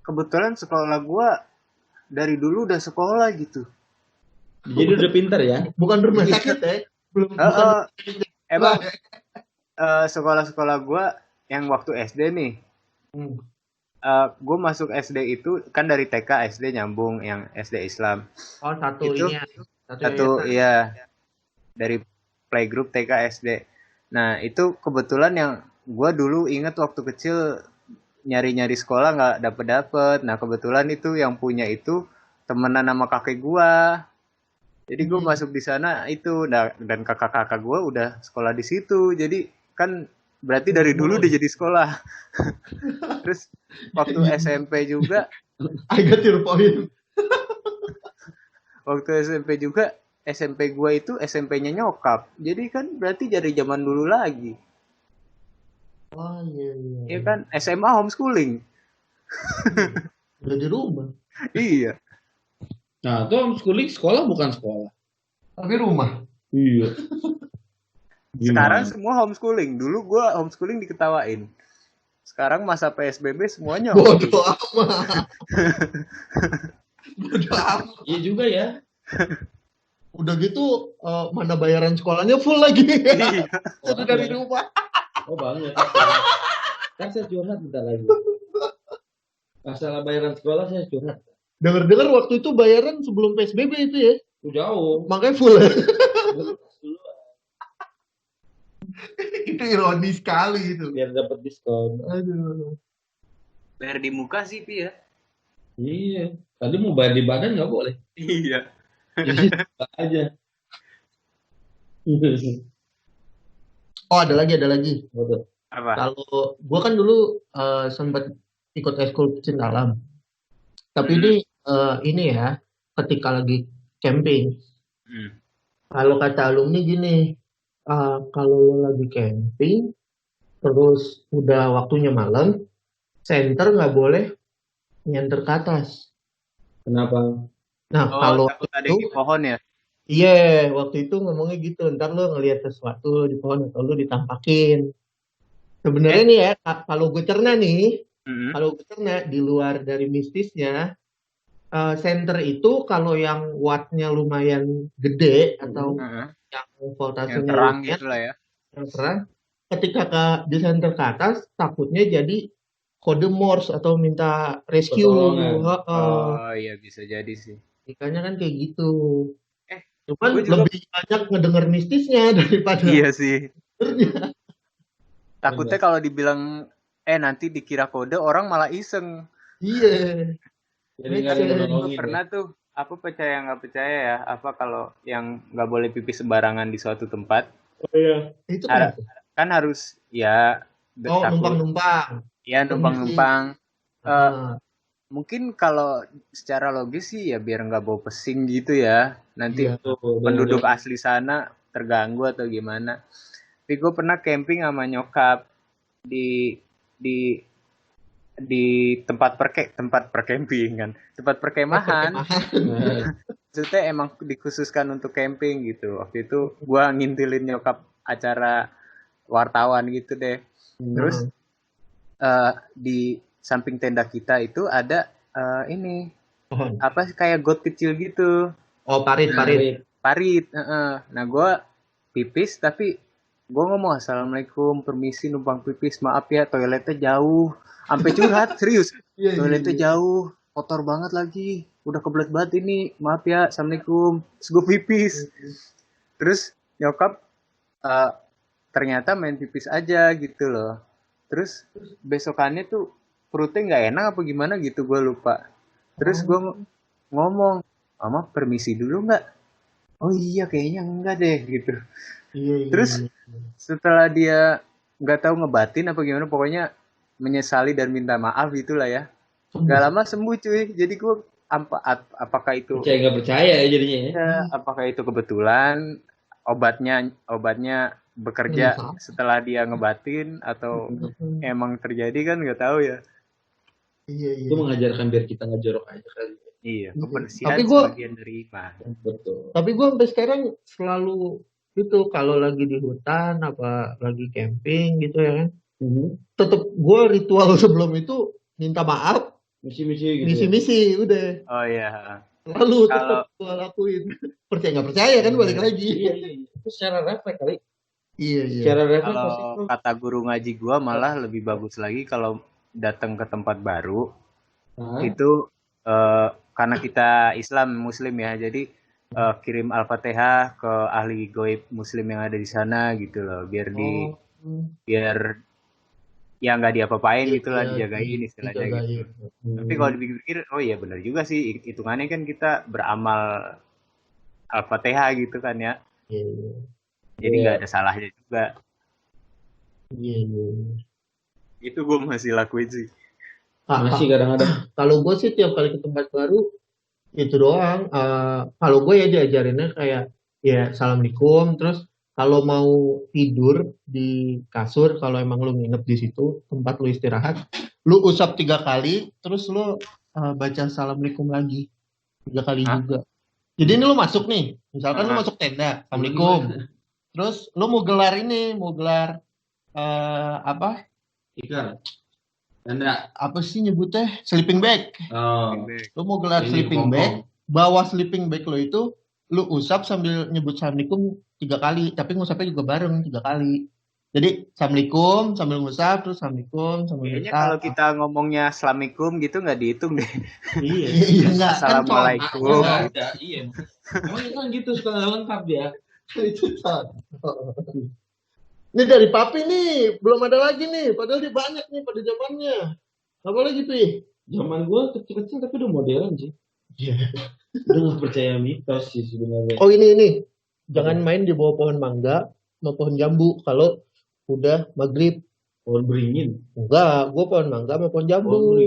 kebetulan sekolah gua dari dulu udah sekolah gitu. Jadi udah pintar ya? Bukan rumah sakit ya? Emang sekolah-sekolah gua yang waktu SD nih. Gue masuk SD itu kan dari TK SD nyambung yang SD Islam. Oh, satu itu, ini. Satu iya. Dari playgroup TK SD. Nah, itu kebetulan yang gue dulu inget waktu kecil nyari-nyari sekolah nggak dapet. Nah, kebetulan itu yang punya itu temenan sama kakek gue. Jadi gue masuk di sana itu dan kakak-kakak gue udah sekolah di situ. Jadi kan berarti dari dulu dia jadi sekolah. Terus waktu SMP juga I got your point. Waktu SMP juga SMP gue itu SMP-nya nyokap. Jadi kan berarti dari zaman dulu lagi. Oh iya. Iya kan SMA homeschooling. Udah di rumah. Iya. Nah, itu homeschooling sekolah bukan sekolah. Tapi rumah. Iya. Sekarang semua homeschooling. Dulu gue homeschooling diketawain. Sekarang masa PSBB semuanya homeschooling. Bodoh amat. Bodoh amat. Iya juga ya. Udah gitu mana bayaran sekolahnya full lagi. Iya. Jadi dari rumah. Oh banget. Kan saya curhat bentar lagi. Masalah bayaran sekolah saya curhat. Dengar-dengar waktu itu bayaran sebelum PSBB itu ya? Jauh. Makanya full. Itu ironis sekali itu. Biar dapat diskon. Aduh. Bayar di muka sih, Pi ya. Iya. Tadi mau bayar di badan nggak boleh. Iya. Jadi aja. Oh ada lagi. Betul. Apa? Kalau gue kan dulu sempat ikut ekskul pecinta alam. Tapi ini ya ketika lagi camping. Kalau kata alumni gini, kalau lo lagi camping, terus udah waktunya malam, center nggak boleh nyenter ke atas. Kenapa? Nah kalau takut ada di pohon ya? Iya, waktu itu ngomongnya gitu. Ntar lo ngelihat sesuatu di pohon atau lo ditampakin. Sebenarnya nih ya, kalau gue cerna nih, kalau gue cerna di luar dari mistisnya, center itu kalau yang wattnya lumayan gede atau yang voltasenya yang terang gitu lah ya. Yang terang, ketika di center ke atas, takutnya jadi kode Morse atau minta rescue. Oh iya bisa jadi sih. Ikannya kan kayak gitu. Cuman lebih banyak ngedenger mistisnya daripada iya sih. Takutnya kalau dibilang nanti dikira kode orang malah iseng. Iya. Jadi pernah tuh apa percaya nggak percaya ya apa kalau yang nggak boleh pipis sembarangan di suatu tempat. Oh iya. Itu kan harus ya. Numpang-numpang. Ya numpang-numpang. Mungkin kalau secara logis sih ya biar nggak bau pesing gitu ya. Nanti penduduk asli sana terganggu atau gimana. Tapi gue pernah camping sama nyokap di tempat perkemahan. Maksudnya emang dikhususkan untuk camping gitu. Waktu itu gue ngintilin nyokap acara wartawan gitu deh. Terus di samping tenda kita itu ada ini apa kayak got kecil gitu. Oh, parit. Nah gue pipis tapi gue ngomong assalamualaikum, permisi numpang pipis, maaf ya toiletnya jauh, sampai curhat serius. Toiletnya jauh, kotor banget lagi, udah kebelet banget ini, maaf ya, assalamualaikum. Terus gue pipis. Terus nyokap ternyata main pipis aja gitu loh. Terus besokannya tuh perutnya nggak enak apa gimana gitu, gue lupa. Terus gue ngomong, mama permisi dulu nggak? Oh iya kayaknya enggak deh gitu. Terus setelah dia nggak tahu ngebatin apa gimana, pokoknya menyesali dan minta maaf gitulah ya. Gak lama sembuh cuy. Jadi gue apakah itu nggak percaya ya jadinya ya? Apakah itu kebetulan obatnya bekerja setelah dia ngebatin atau emang terjadi kan nggak tahu ya. Itu mengajarkan biar kita nggak jorok aja kali. Iya, kebersihan sebagian dari iman. Betul. Tapi gue sampai sekarang selalu itu kalau lagi di hutan apa lagi camping gitu ya kan, tetap gue ritual sebelum itu minta maaf, misi udah. Oh iya. Lalu tetap gue lakuin. Percaya nggak percaya kan balik lagi. Iya. Itu secara refleks kali. Iya. Secara refleks kalau kata guru ngaji gue malah lebih bagus lagi kalau datang ke tempat baru itu karena kita Islam Muslim ya, jadi kirim Al-Fatihah ke ahli goib Muslim yang ada di sana gitu loh, biar ya nggak diapa-apain gitulah, dijagain istilahnya gitu. Tapi kalau dipikir-pikir, oh iya benar juga sih, hitungannya kan kita beramal Al-Fatihah gitu kan ya. Jadi nggak ada salahnya juga. Itu gue masih lakuin sih. Masih kadang-kadang. Kalau gue sih tiap kali ke tempat baru itu doang. Kalau gue ya diajarinnya kayak ya assalamualaikum, terus kalau mau tidur di kasur, kalau emang lu nginep di situ tempat lu istirahat, lu usap 3 kali, terus lu baca assalamualaikum lagi 3 kali juga. Jadi ini lu masuk nih, misalkan lu masuk tenda, assalamualaikum, terus lu mau gelar apa? Ikan. Tenda. Apa sih nyebutnya? Sleeping bag. Lu mau gelar sleeping bag, bawa sleeping bag lo itu lu usap sambil nyebut assalamualaikum 3 kali, tapi ngusapnya juga bareng 3 kali. Jadi assalamualaikum sambil ngusap, terus assalamualaikum sambil ngusap. Kayaknya kalau kita ngomongnya assalamualaikum gitu nggak dihitung deh. Iya enggak. Assalamualaikum. Iya. Emang kan gitu suka lengkap ya. Itu ini dari papi nih, belum ada lagi nih. Padahal dia banyak nih pada zamannya. Apa lagi, Pi? Zaman gue kecil-kecil tapi udah modern sih. Iya. Udah gak percaya mitos sih sebenarnya. Oh ini. Jangan main di bawah pohon mangga sama pohon jambu kalau udah maghrib. Pohon beringin? Enggak, gue pohon mangga sama pohon jambu.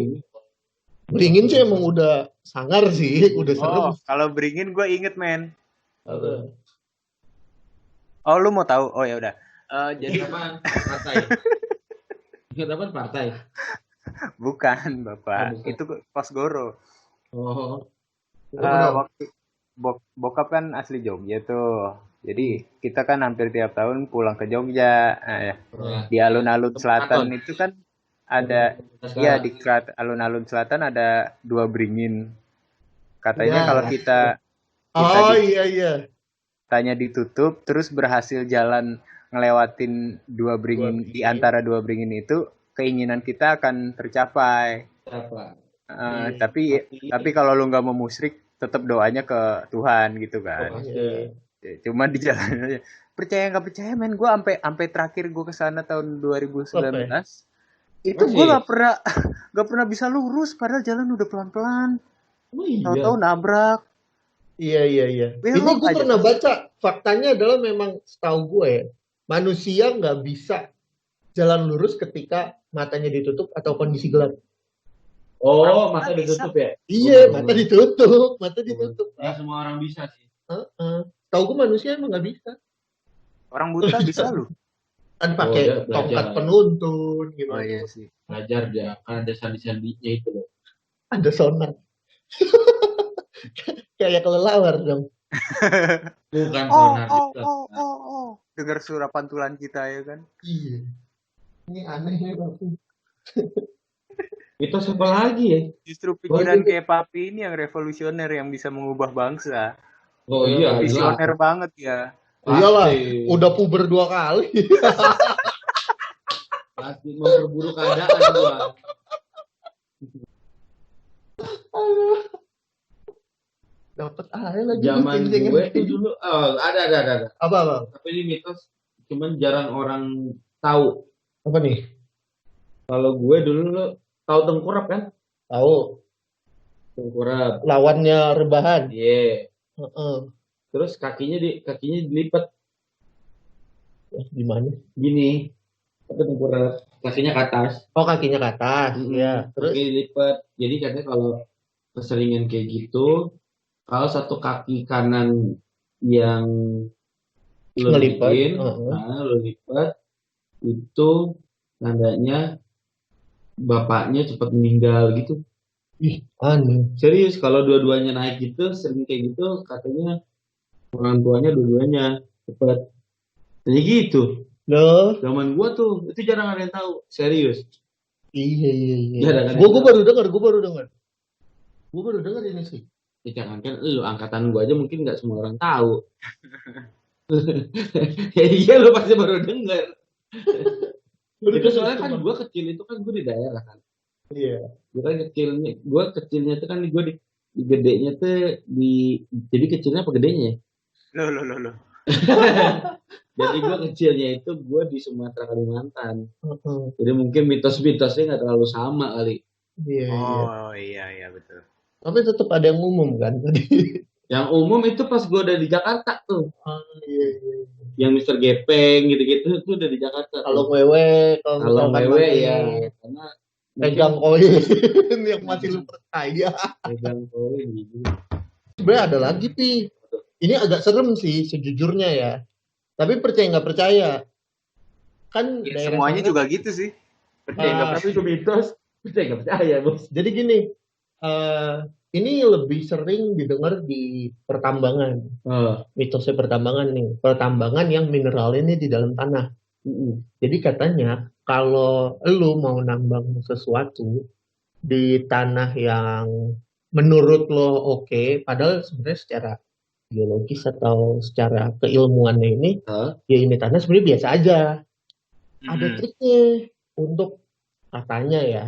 Beringin sih emang udah sangar sih, udah serem. Kalau beringin gue inget men. Oh lu mau tahu? Oh ya udah. Jadi apa? Partai. Ingat apa partai? Bukan bapak, itu Kos Goro. Waktu bokap kan asli Jogja tuh, jadi kita kan hampir tiap tahun pulang ke Jogja. Di alun-alun selatan itu kan ada, ya di alun-alun selatan ada 2 beringin. Katanya kalau kita tanya ditutup, terus berhasil jalan ngelewatin 2 beringin, di antara 2 beringin itu keinginan kita akan tercapai. Tapi kalau lu nggak mau musyrik, tetap doanya ke Tuhan gitu kan. Cuma di jalan aja. Percaya nggak percaya men, gue sampai terakhir gue kesana tahun 2019 itu gue nggak pernah bisa lurus, padahal jalan udah pelan-pelan. Tahu-tahu nabrak. Iya. Ini gue pernah baca, faktanya adalah memang setahu gue ya, manusia nggak bisa jalan lurus ketika matanya ditutup atau kondisi gelap. Oh, mata ditutup ya? Iya, mata ditutup. Nggak semua orang bisa sih. Tahu gue manusia emang nggak bisa. Orang buta bisa lu. Kan pakai tongkat penuntun gitu. Oh iya sih. Belajar dia, kan ada sandi-sandinya itu loh. Ada sonar. Kayak kelelawar dong. Bukan sonar juga. Dengar suara pantulan kita ya kan? Iya. Ini aneh ya Bapak. Itu siapa lagi ya? Justru pikiran kayak Papi ini yang revolusioner yang bisa mengubah bangsa. Oh iya, visioner banget ya. Iyalah, udah puber 2 kali. Pasti memperburuk keadaan gua. Dapat aja lagi. Zaman gue itu dulu, ada. Apa? Tapi ini mitos, cuman jarang orang tahu. Apa nih? Kalau gue dulu tahu tengkurap kan? Tahu. Tengkurap. Lawannya rebahan. Iya. Terus kakinya dilipat. Gimana? Gini. Tapi tengkurap. Kakinya ke atas. Oh, kakinya ke atas. Iya. Terus kaki dilipat. Jadi katanya kalau keseringan kayak gitu, kalau satu kaki kanan yang lo lipat, itu tandanya bapaknya cepat meninggal gitu. Ih, aneh. Serius, kalau dua-duanya naik gitu, sering kayak gitu, katanya orang tuanya dua-duanya cepat. Jadi gitu. Loh. Zaman gua tuh, itu jarang ada yang tahu. Serius. Iya. Gua baru dengar. Ini sih. Ya jangan kan lu, angkatan gua aja mungkin nggak semua orang tahu. Ya iya, lu pasti baru dengar. Itu soalnya kan gua kecil itu kan gua di daerah kan. Iya. Gue kecilnya tuh kan gue di gedenya tuh jadi kecilnya apa gedenya? Loh. Jadi gue kecilnya itu gue di Sumatera Kalimantan. Jadi mungkin mitos-mitosnya nggak terlalu sama kali. Iya betul. Tapi tetap ada yang umum kan tadi. Yang umum itu pas gue udah di Jakarta tuh. Iya. Yang Mr. Gepeng gitu-gitu itu udah di Jakarta. Kalau wewe ya, karena pegang koin yang masih lu percaya. Pegang koin gitu. Sebenarnya ada lagi Pi. Ini agak serem sih sejujurnya ya. Tapi percaya nggak percaya. Kan ya, semuanya juga gitu sih. Percaya nggak percaya itu mitos. Percaya nggak percaya bos. Jadi gini, ini lebih sering didengar di pertambangan. Mitosnya pertambangan nih. Pertambangan yang mineral ini di dalam tanah. Jadi katanya kalau lu mau nambang sesuatu di tanah yang menurut lo oke, padahal sebenarnya secara geologis atau secara keilmuannya ini, ya ini tanah sebenarnya biasa aja. Ada triknya untuk katanya ya,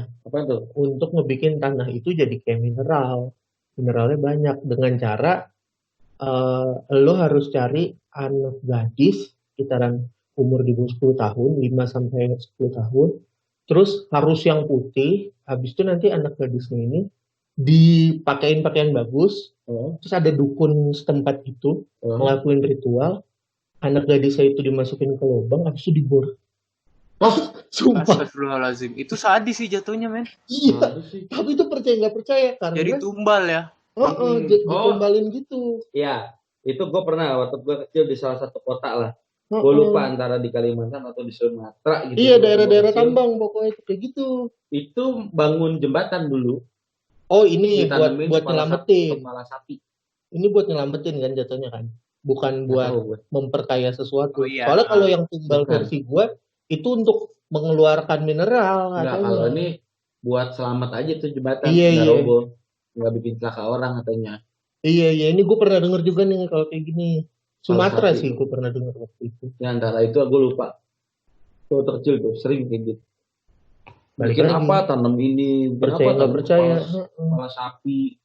untuk ngebikin tanah itu jadi kayak mineral. Mineralnya banyak dengan cara lo harus cari anak gadis sekitaran umur di bawah 10 tahun, 5 sampai 10 tahun. Terus harus yang putih, habis itu nanti anak gadisnya ini dipakein pakaian bagus. Terus ada dukun setempat itu ngelakuin ritual. Anak gadisnya itu dimasukin ke lubang, habis itu dibor. Sumpah. Astagfirullahaladzim. Itu sadis sih jatuhnya, men. Iya. Tapi itu percaya nggak percaya karena jadi tumbal ya. Ditumbalin gitu. Iya. Itu gue pernah waktu gue kecil di salah satu kota lah. Gue lupa antara di Kalimantan atau di Sumatera gitu. Iya, daerah-daerah tambang pokoknya itu kayak gitu. Itu bangun jembatan dulu. Oh, ini buat nyelamatin. Kepala sapi. Ini buat nyelamatin kan jatuhnya kan. Bukan buat memperkaya sesuatu. Iya. Soalnya kalau yang tumbal versi gue itu untuk mengeluarkan mineral. Enggak, kalau ini buat selamat aja tuh jembatan. Iya. Roboh. Nggak bikin celaka orang katanya. Iya, ini gue pernah denger juga nih kalau kayak gini. Sumatera sih gue pernah dengar waktu itu. Ya antara itu gue lupa. Tuh kecil tuh sering kayak gitu. Bikin apa tanam ini? Percaya nggak percaya? Kepala sapi.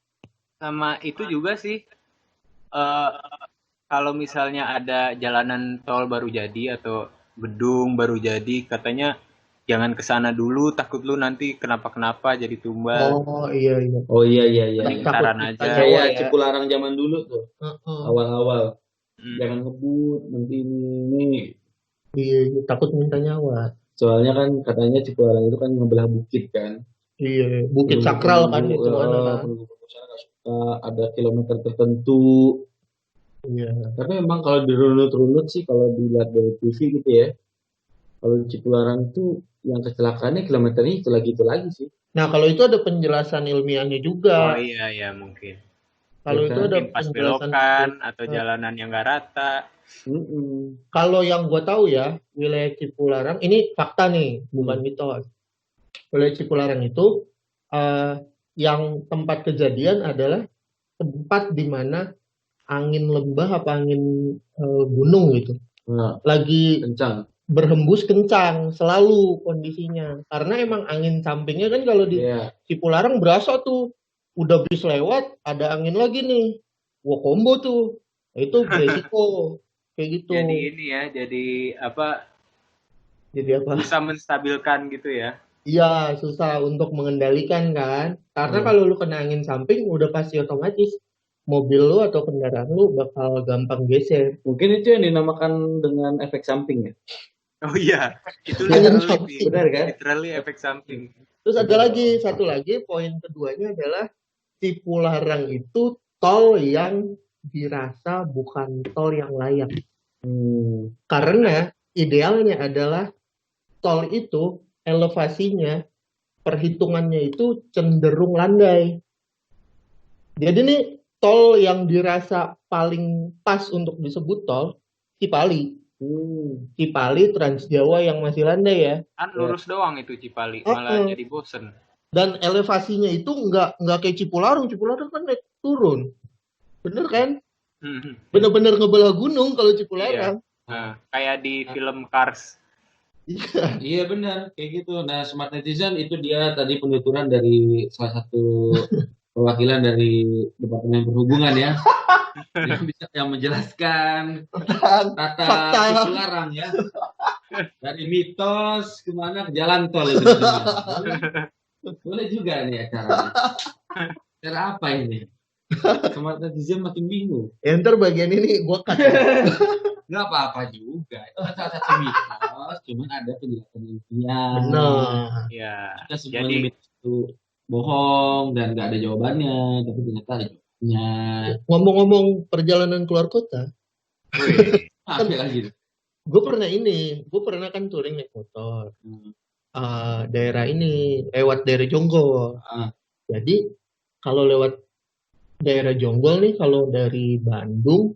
Sama itu juga sih. Kalau misalnya ada jalanan tol baru jadi atau gedung baru jadi, katanya jangan kesana dulu, takut lu nanti kenapa-kenapa jadi tumbal. Oh iya. Oh iya. Gitaran aja. Kayak Cipularang zaman dulu tuh. Awal-awal. Jangan ngebut nanti ini. Iya, takut minta nyawa. Soalnya kan katanya Cipularang itu kan ngebelah bukit kan. Iya, bukit sakral kan itu mana kan. Ada kilometer tertentu. Iya. Tapi memang kalau dirunut-runut sih, kalau dilihat dari TV gitu ya, kalau Cipularang tuh yang kecelakaannya kilometernya itu lagi sih. Nah, kalau itu ada penjelasan ilmiahnya juga. Oh iya mungkin. Kalau itu ada pas belokan atau jalanan yang nggak rata. Kalau yang gue tahu ya, wilayah Cipularang ini fakta nih, bukan mitos. Wilayah Cipularang itu yang tempat kejadian adalah tempat di mana angin lembah apa angin gunung gitu. Lagi kencang. Berhembus kencang selalu kondisinya. Karena emang angin sampingnya kan kalau di Cipularang berasa tuh udah bis lewat ada angin lagi nih. Wah, combo tuh. Itu beresiko kayak gitu. Jadi ini ya, jadi apa? Bisa menstabilkan gitu ya. Iya, susah untuk mengendalikan kan. Karena kalau lu kena angin samping udah pasti otomatis mobil lu atau kendaraan lu bakal gampang geser. Mungkin itu yang dinamakan dengan efek samping ya. Oh iya, itu benar kan? Literally efek samping. Terus ada lagi, satu lagi poin keduanya adalah Cipularang itu tol yang dirasa bukan tol yang layak. Karena idealnya adalah tol itu elevasinya, perhitungannya itu cenderung landai. Jadi nih tol yang dirasa paling pas untuk disebut tol, Cipali. Cipali Trans Jawa yang masih landai ya. Kan lurus doang itu Cipali, malah jadi bosen. Dan elevasinya itu nggak kayak Cipularang kan naik turun. Bener kan? Bener-bener ngebelah gunung kalau Cipularang. Nah, kayak di film Cars. Iya benar kayak gitu. Nah, Smart Netizen itu dia tadi penuturan dari salah satu perwakilan dari Departemen Perhubungan ya. Yang bisa yang menjelaskan tata Cipularang ya. Dari mitos kemana ke jalan tol itu. Boleh juga nih acaranya. Cara apa ini? Smart Netizen makin bingung. Ya, ntar bagian ini gue cut. Nggak apa-apa juga. Itu salah satu mitos, cuman ada penjelasan ilmiah. Benar. Ya. Kita semuanya mitos itu bohong dan nggak ada jawabannya, tapi ternyata ada jawabannya. Ngomong-ngomong perjalanan keluar kota, apa lagi? Gue pernah kan touring naik motor. Daerah ini lewat daerah Jonggol. Jadi kalau lewat daerah Jonggol nih, kalau dari Bandung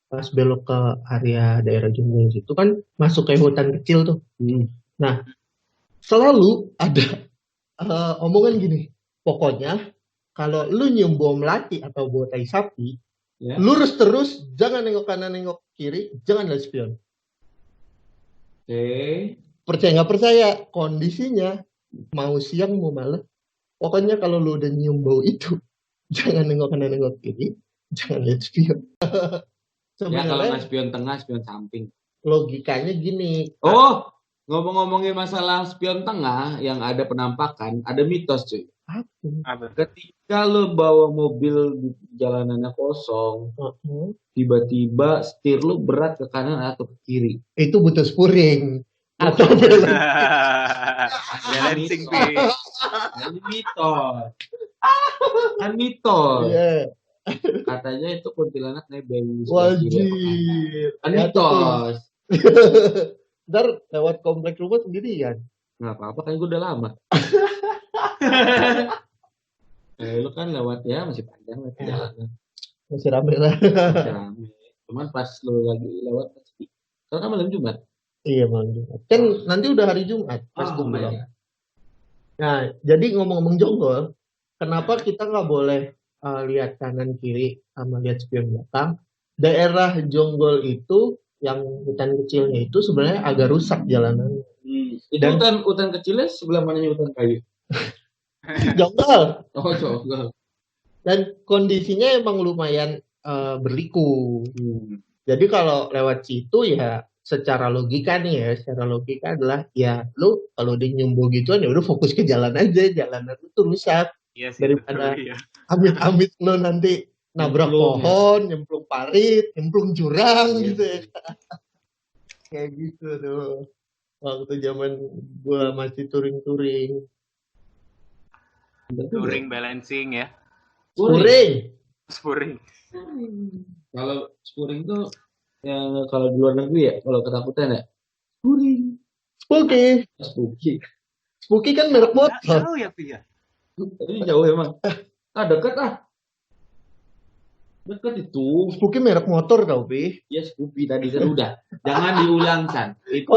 pas belok ke area daerah Jonggol situ kan masuk ke hutan kecil tuh. Nah, selalu ada omongan gini, pokoknya kalau lu nyium bau melati atau bau tai sapi, lurus terus, jangan nengok kanan nengok kiri, jangan lihat spion. Percaya nggak percaya, kondisinya mau siang mau malam, pokoknya kalau lu udah nyium bau itu, jangan nengok kanan nengok kiri, jangan lihat spion. Ya kalau nggak spion tengah, spion samping. Logikanya gini. Oh, ngomong-ngomongin masalah spion tengah yang ada penampakan, ada mitos cuy. Apa? Ketika lo bawa mobil di jalanannya kosong, tiba-tiba setir lo berat ke kanan atau ke kiri. Itu butuh spuring. Atau balancing pi. Ini mitos. Kan mitos. Yeah. Katanya itu kuntilanak nebeng. Wajib. Kan mitos. Ntar lewat komplek rumah sendirian. Nggak apa-apa kan gue udah lama. Lu kan lewat ya masih panjang lah jalanan. Masih rame lah. Masih rame. Cuman pas lu lagi lewat pasti. Karena kan malam Jumat. Iya malam Jumat. Kan nanti udah hari Jumat pas gue pulang. Nah, jadi ngomong-ngomong Jonggol, kenapa kita nggak boleh lihat kanan kiri sama lihat spion belakang? Daerah Jonggol itu yang hutan kecilnya itu sebenarnya agak rusak jalanannya. Itu hutan kecilnya sebelah mananya hutan kayu? Jonggol. Oh, Jonggol. Dan kondisinya emang lumayan berliku. Jadi kalau lewat situ ya secara logika adalah ya lu kalau di nyumbu gituan ya udah fokus ke jalan aja, jalanan itu rusak. Iya sih, daripada amit-amit lu nanti nabrak pohon, nyemplung parit, nyemplung jurang gitu ya. Kayak gitu tuh. Waktu zaman gua masih touring. Touring balancing ya. Spuring. Kalau spuring tuh yang kalau di luar negeri ya, kalau ketakutan ya. Spooky kan merek motor. Jauh ya, Pia. Ini jauh emang. Dekat ah. Dekat itu. Spooky merek motor tau, Pi. Ya Scoopy tadi kan udah. Jangan diulang, San. Itu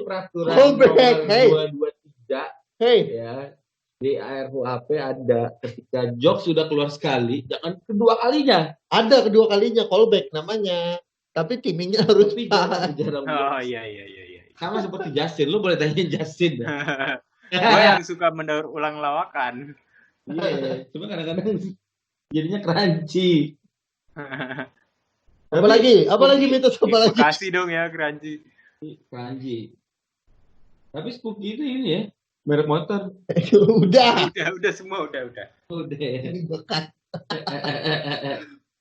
peraturan nomor 223. Ya. Di ARUHP ada ketika jok sudah keluar sekali, jangan kedua kalinya. Ada kedua kalinya, callback namanya. Tapi timingnya harus jarang. Oh iya. Sama seperti Justin, lu boleh tanya Justin. Gue yang suka mendaur ulang lawakan. Iya, cuma kadang-kadang jadinya crunchy. Apalagi mitos apa lagi? Kasih dong ya crunchy. Tapi Spooky itu ini ya, merek motor. Udah semua udah. Ini bekas.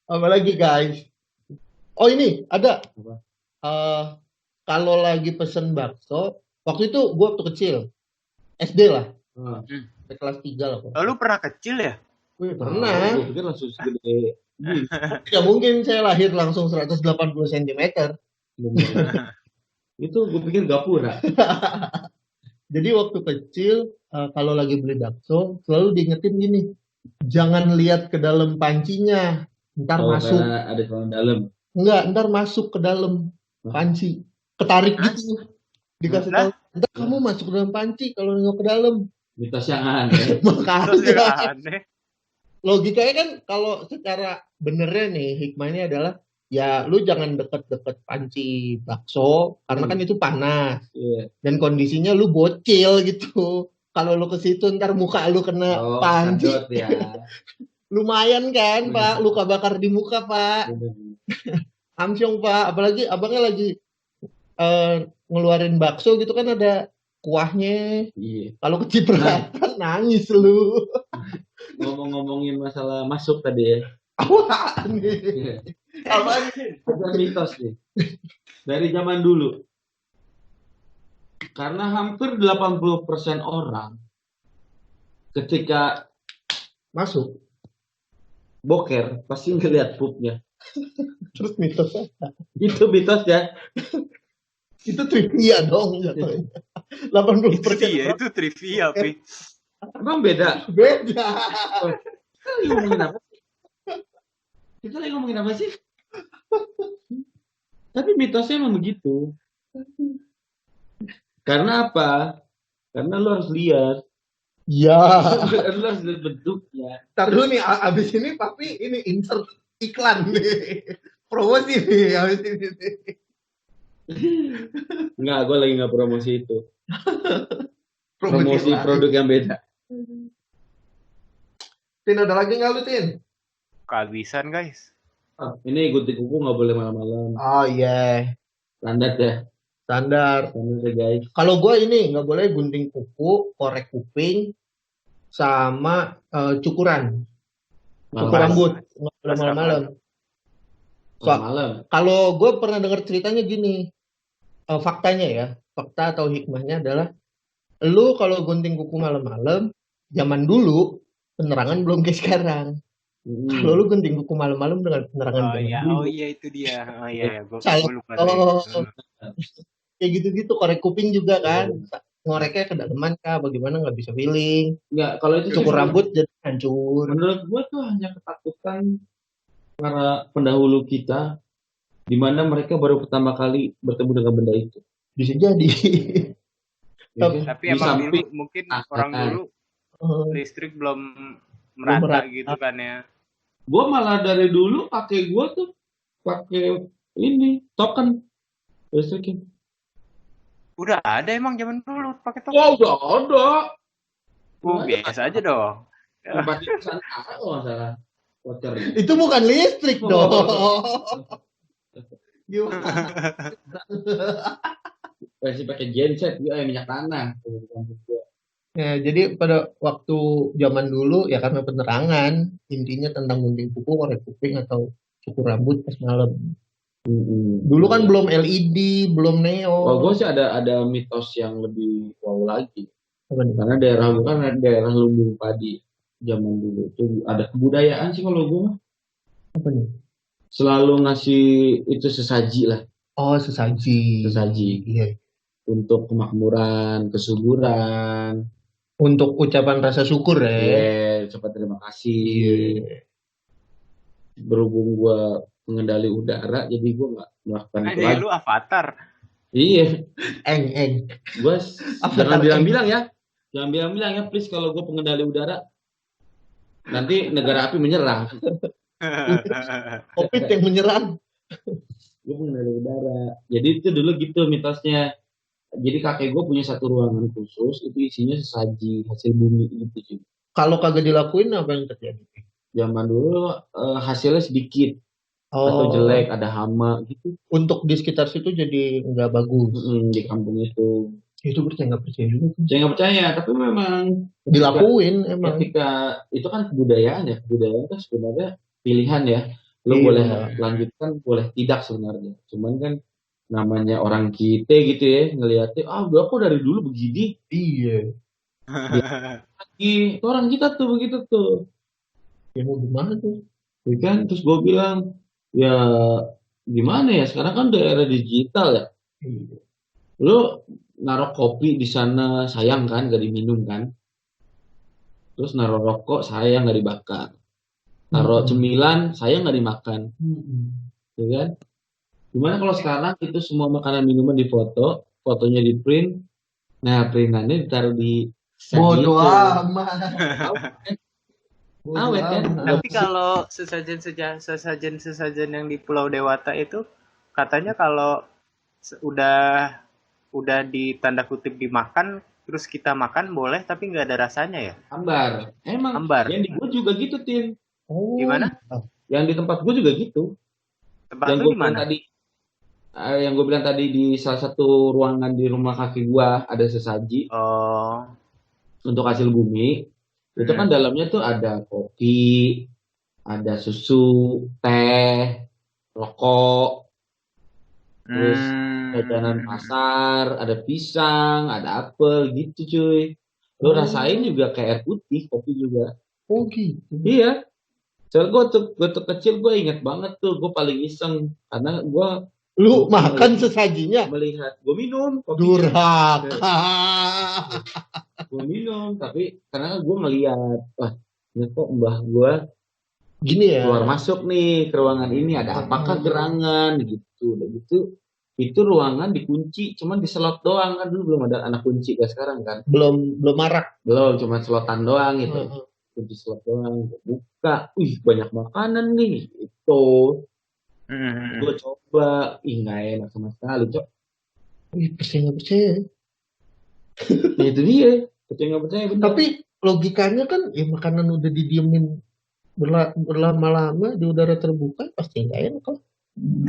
Apalagi guys? Oh ini ada. Kalau lagi pesen bakso, waktu itu gue waktu kecil, SD lah, kelas 3 lah. Lu pernah kecil ya? Pernah. Gue pikir langsung segede. Ya mungkin saya lahir langsung 180 cm. Itu gue pikir gapura. Jadi waktu kecil, kalau lagi beli bakso, selalu diingetin gini, jangan lihat ke dalam pancinya, ntar masuk. Ada celana dalam. Enggak, ntar masuk ke dalam panci. Ketarik gitu. Dikasih tahu, ntar kamu masuk ke dalam panci kalau nengok ke dalam. Mitos yang aneh. Makanya. Logikanya kan kalau secara benernya nih, hikmahnya adalah ya lu jangan deket-deket panci bakso karena kan itu panas. Dan kondisinya lu bocil gitu. Kalau lu ke situ ntar muka lu kena panci. Ya. Lumayan kan, Pak, luka bakar di muka, Pak. Amsyong, Pak, apalagi abangnya lagi ngeluarin bakso gitu kan ada kuahnya. Kalau kecipratan nangis lu. Ngomongin masalah masuk tadi ya. Apaan nih? Ada mitos nih. Dari zaman dulu. Karena hampir 80% orang ketika masuk boker pasti ngeliat pupnya. Terus mitosnya? Itu mitos ya. Itu trivia dong. 80% itu trivia, Pi. Emang beda? Beda. Kita lagi ngomongin apa sih? Tapi mitosnya emang begitu. Karena apa? Karena lo harus lihat. Ya. Lo harus lihat bentuknya. Ntar dulu nih, abis ini Papi ini insert iklan nih. Promosi nih abis ini. Enggak, gue lagi nggak promosi itu. Promosi produk yang beda. Tin, ada lagi nggak lu, Tin? Kehabisan, guys. Ini gunting kuku nggak boleh malam-malam. Oh iya. Standar ya. Standar ya, guys. Kalau gue ini nggak boleh gunting kuku, korek kuping, sama cukuran. Cukur rambut nggak boleh malam-malam. Kalau gue pernah dengar ceritanya gini, faktanya ya, fakta atau hikmahnya adalah, lu kalau gunting kuku malam-malam, zaman dulu penerangan belum kayak sekarang. Kalau lu gunting kuku malam-malam dengan penerangan dulu. Oh iya itu dia. Oh iya, gue lupa. Kayak gitu-gitu, korek kuping juga kan, ngoreknya kedalaman kah, bagaimana nggak bisa feeling. Nggak, kalau itu cukur rambut jadi hancur. Menurut gue tuh hanya ketakutan para pendahulu kita, di mana mereka baru pertama kali bertemu dengan benda itu. Bisa jadi. Tapi emang dulu mungkin orang dulu listrik belum merata gitu kan ya. Gue malah dari dulu pakai gue tuh pakai ini token listriknya. Udah ada emang zaman dulu pakai token. Oh udah ada. Biasa aja dong. Tempat di Nusantara kalau nggak salah. Itu bukan listrik dong. Gimana? Masih pakai genset juga minyak tanah. Ya, jadi pada waktu zaman dulu ya karena penerangan, intinya tentang gunting kuku, korek kuping atau cukur rambut pas malam. Dulu kan belum LED, belum neon. Oh, gue sih ada mitos yang lebih wow lagi. Karena daerah gue kan daerah lumbung padi zaman dulu itu ada kebudayaan sih kalau gue. Apa nih? Selalu ngasih itu sesaji lah. Oh, sesaji. Iya. Untuk kemakmuran, kesuburan. Untuk ucapan rasa syukur ya. Iya, ucapan terima kasih. Iya. Berhubung gue mengendali udara, jadi gue nggak melakukan itu lagi. Lu avatar. Iya. Eng. Gue jangan bilang-bilang ya. Jangan bilang-bilang ya, please, kalau gue pengendali udara. Nanti negara api menyerang. Covid yang menyerang. Gue pengendali udara. Jadi itu dulu gitu mitosnya. Jadi kakek gue punya satu ruangan khusus, itu isinya sesaji hasil bumi gitu. Kalau kagak dilakuin apa yang terjadi? Zaman dulu hasilnya sedikit. Atau jelek, ada hama gitu. Untuk di sekitar situ jadi nggak bagus. Di kampung itu. Itu percaya nggak percaya juga. Saya nggak percaya, tapi memang dilakuin emang. Ketika itu kan kebudayaan ya, kebudayaan kan sebenarnya pilihan ya. Lo boleh lanjutkan, boleh tidak sebenarnya. Cuman kan namanya orang kita gitu ya, ngeliatnya, udah kok dari dulu begini. Iya. Itu orang kita tuh begitu tuh. Ya mau gimana tuh? Kan terus gue bilang, ya gimana ya, sekarang kan udah era digital ya. Iya. Lo naruh kopi di sana sayang kan, gak diminum kan. Terus naruh rokok sayang gak dibakar. Naruh cemilan sayang gak dimakan. Ya kan? Gimana kalau sekarang itu semua makanan minuman difoto, fotonya di print, nah printannya ditaruh di bodoh amat. Awet kan? Tapi kalau sesajen yang di Pulau Dewata itu katanya kalau udah ditanda kutip dimakan, terus kita makan boleh tapi nggak ada rasanya ya? Hambar. Emang hambar. Yang di gue juga gitu, Tin. Gimana? Yang di tempat gue juga gitu. Tempat yang gue bilang tadi, yang gue bilang tadi di salah satu ruangan di rumah kaki gue ada sesaji. Untuk hasil bumi. Itu kan dalamnya tuh ada kopi, ada susu, teh, rokok, terus jajanan pasar, ada pisang, ada apel gitu cuy. Lo rasain juga kayak air putih, kopi juga. Oh gitu. Iya. Soalnya gue tuh kecil gue inget banget tuh, gue paling iseng karena gue lu makan sesajinya, melihat gue minum kopi. Durhaka. Gue minum, tapi karena gue ngeliat, wah ini kok mbah gue gini ya, keluar masuk nih ke ruangan ini, ada apakah gerangan gitu. Dan itu ruangan dikunci, cuman diselot doang kan, dulu belum ada anak kunci kayak sekarang kan. Belum marak. Belum, cuma selotan doang gitu. Kunci slot doang, buka, banyak makanan nih, itu. Gue coba, nggak enak sama sekali, Cok. Percaya nggak percaya? Nah itu dia, percaya nggak percaya bener. Tapi logikanya kan, ya makanan udah didiemin berlama-lama di udara terbuka, pasti nggak enak lah.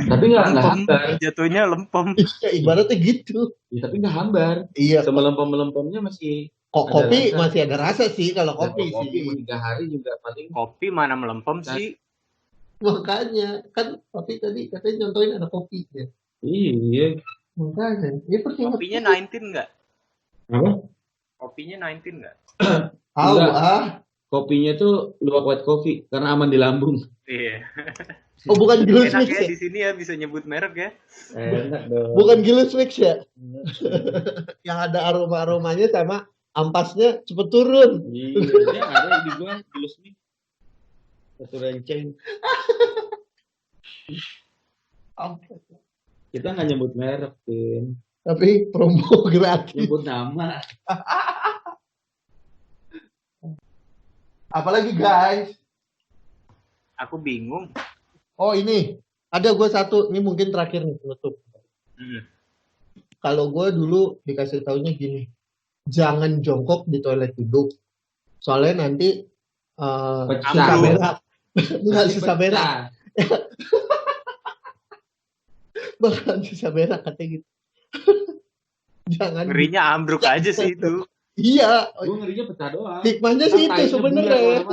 Tapi nggak hambar. Jatuhnya lempem. Ya, ibaratnya gitu. Ya, tapi nggak hambar. Iya. Sama lempem-lempemnya masih. Kopi masih ada rasa sih kalau kopi sih. 3 hari juga paling. Kopi mana melempem sih? Makanya kan kopi tadi katanya contohin ada kopi ya. Iya. Makanya. Kopinya 19 nggak? Apa? Kopinya 19 nggak? Kopinya tuh luwak white coffee karena aman di lambung. Iya. Oh bukan Gilles Mix ya? Di sini ya bisa nyebut merek ya. Enak dong. Bukan Gilles Mix ya? Yang ada aroma-aromanya sama ampasnya cepet turun. Iya, ada di gua Gilles Mix. Satu renceng. Kita nggak nyebut merek, Tin. Tapi promo gratis. Nyebut nama. Apalagi guys? Aku bingung. Oh ini, ada gue satu, ini mungkin terakhir nih tutup. Kalau gue dulu dikasih taunya gini, jangan jongkok di toilet duduk, soalnya nanti susah berak, nggak susah berak, bakalan susah berak katanya gitu. Jangan. Ngerinya ambruk aja sih itu. Iya. Gue ngerinya pecah doang. Hikmahnya sih itu sebenarnya.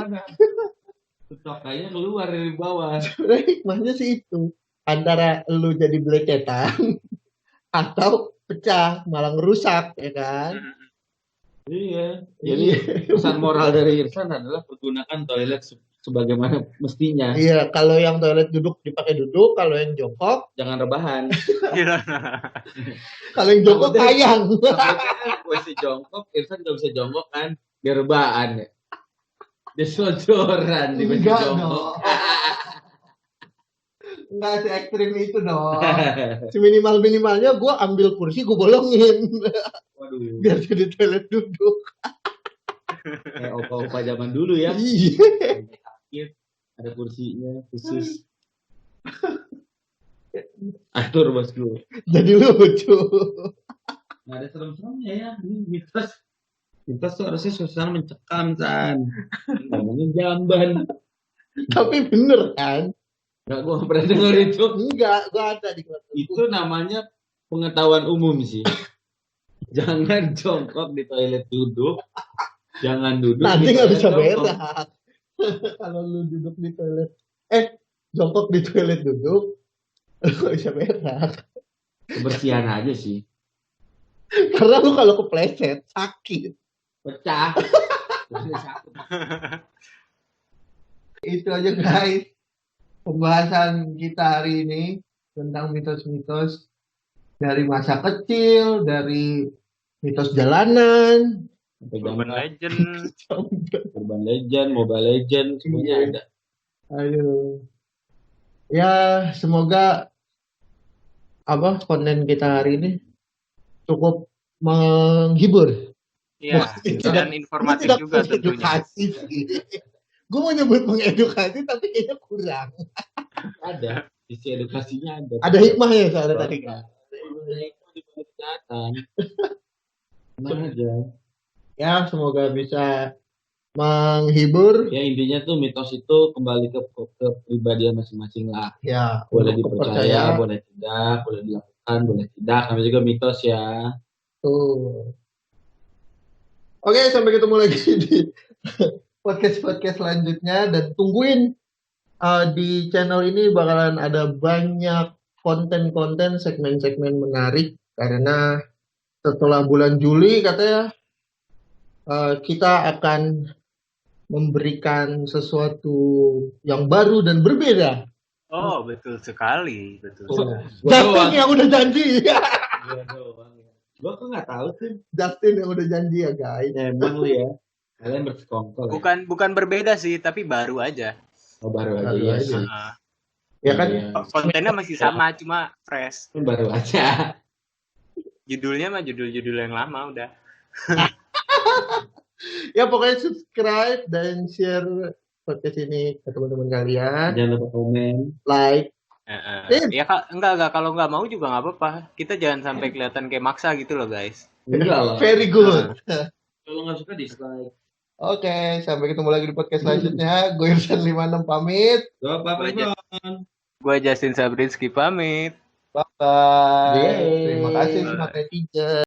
Kayaknya keluar dari bawah. Sebenarnya hikmahnya sih itu. antara lu jadi belecetan atau pecah malah ngerusak ya kan. Iya. Jadi pesan moral dari Irsan adalah pergunakan toilet sebagaimana mestinya. Iya, kalau yang toilet duduk dipakai duduk, kalau yang jongkok jangan rebahan. Kalau yang jongkok kayang. Posisi jongkok, Irsan nggak bisa jongkok kan, dia rebahan ya. Dia sojoran di posisi jongkok. Enggak se ekstrim itu dong. Seminimal-minimalnya gue ambil kursi gue bolongin. Waduh. Biar jadi toilet duduk. Kayak opa-opa zaman dulu ya. Iya. Sakit, ada kursinya khusus. Atur bosku. Jadi lucu. Nggak ada serem-seremnya ya. Ini mitos tuh harusnya suasana mencekam kan. Namanya jamban. Tapi bener kan? Nggak, gue pernah dengar itu. Enggak, gue ada di kelas. Itu namanya pengetahuan umum sih. Jangan jongkok di toilet duduk. Jangan duduk. Nanti nggak bisa berak. Kalau lu duduk di toilet, jongkok di toilet duduk, lu nggak bisa berak. Kebersihan aja sih. Karena lu kalau kepleset sakit. Pecah. Itu aja guys. Pembahasan kita hari ini tentang mitos-mitos dari masa kecil, dari mitos jalanan, Urban Legend, Mobile Legend, semuanya ada. Aduh. Ya, semoga konten kita hari ini cukup menghibur. Iya, dan informatif juga tentunya. Gue mau nyebut mengedukasi tapi kayaknya kurang. Ada, sisi edukasinya ada. Ada hikmahnya soalnya tadi kan. Tenang aja. Ya, semoga bisa menghibur. Ya, intinya tuh mitos itu kembali ke pribadian masing-masing lah. Ya, boleh dipercaya, boleh tidak, boleh dilakukan, boleh tidak. Namanya juga mitos ya. Tuh. Oke, sampai ketemu lagi di podcast selanjutnya dan tungguin di channel ini bakalan ada banyak konten-konten, segmen-segmen menarik karena setelah bulan Juli katanya kita akan memberikan sesuatu yang baru dan berbeda. Oh, betul sekali, betul. Justin yang udah janji. Gue kok nggak tahu sih. Justin yang udah janji ya guys. Emang lu ya. Kalian bersekongkol. Bukan berbeda sih, tapi baru aja. Oh, baru aja ya sih. Ya kan kontennya masih sama, cuma fresh. Baru aja. Judulnya mah judul-judul yang lama udah. Ya pokoknya subscribe dan share podcast ini ke teman-teman kalian. Jangan lupa komen, like. Ya enggak kalau nggak mau juga nggak apa-apa. Kita jangan sampai kelihatan kayak maksa gitu loh guys. Enggak lah. Very good. Kalau nggak suka dislike. Oke, sampai ketemu lagi di podcast selanjutnya. Gue Irsan 56 pamit. Gue Justin Sabrinski pamit. Bye-bye. Terima kasih semua netizen.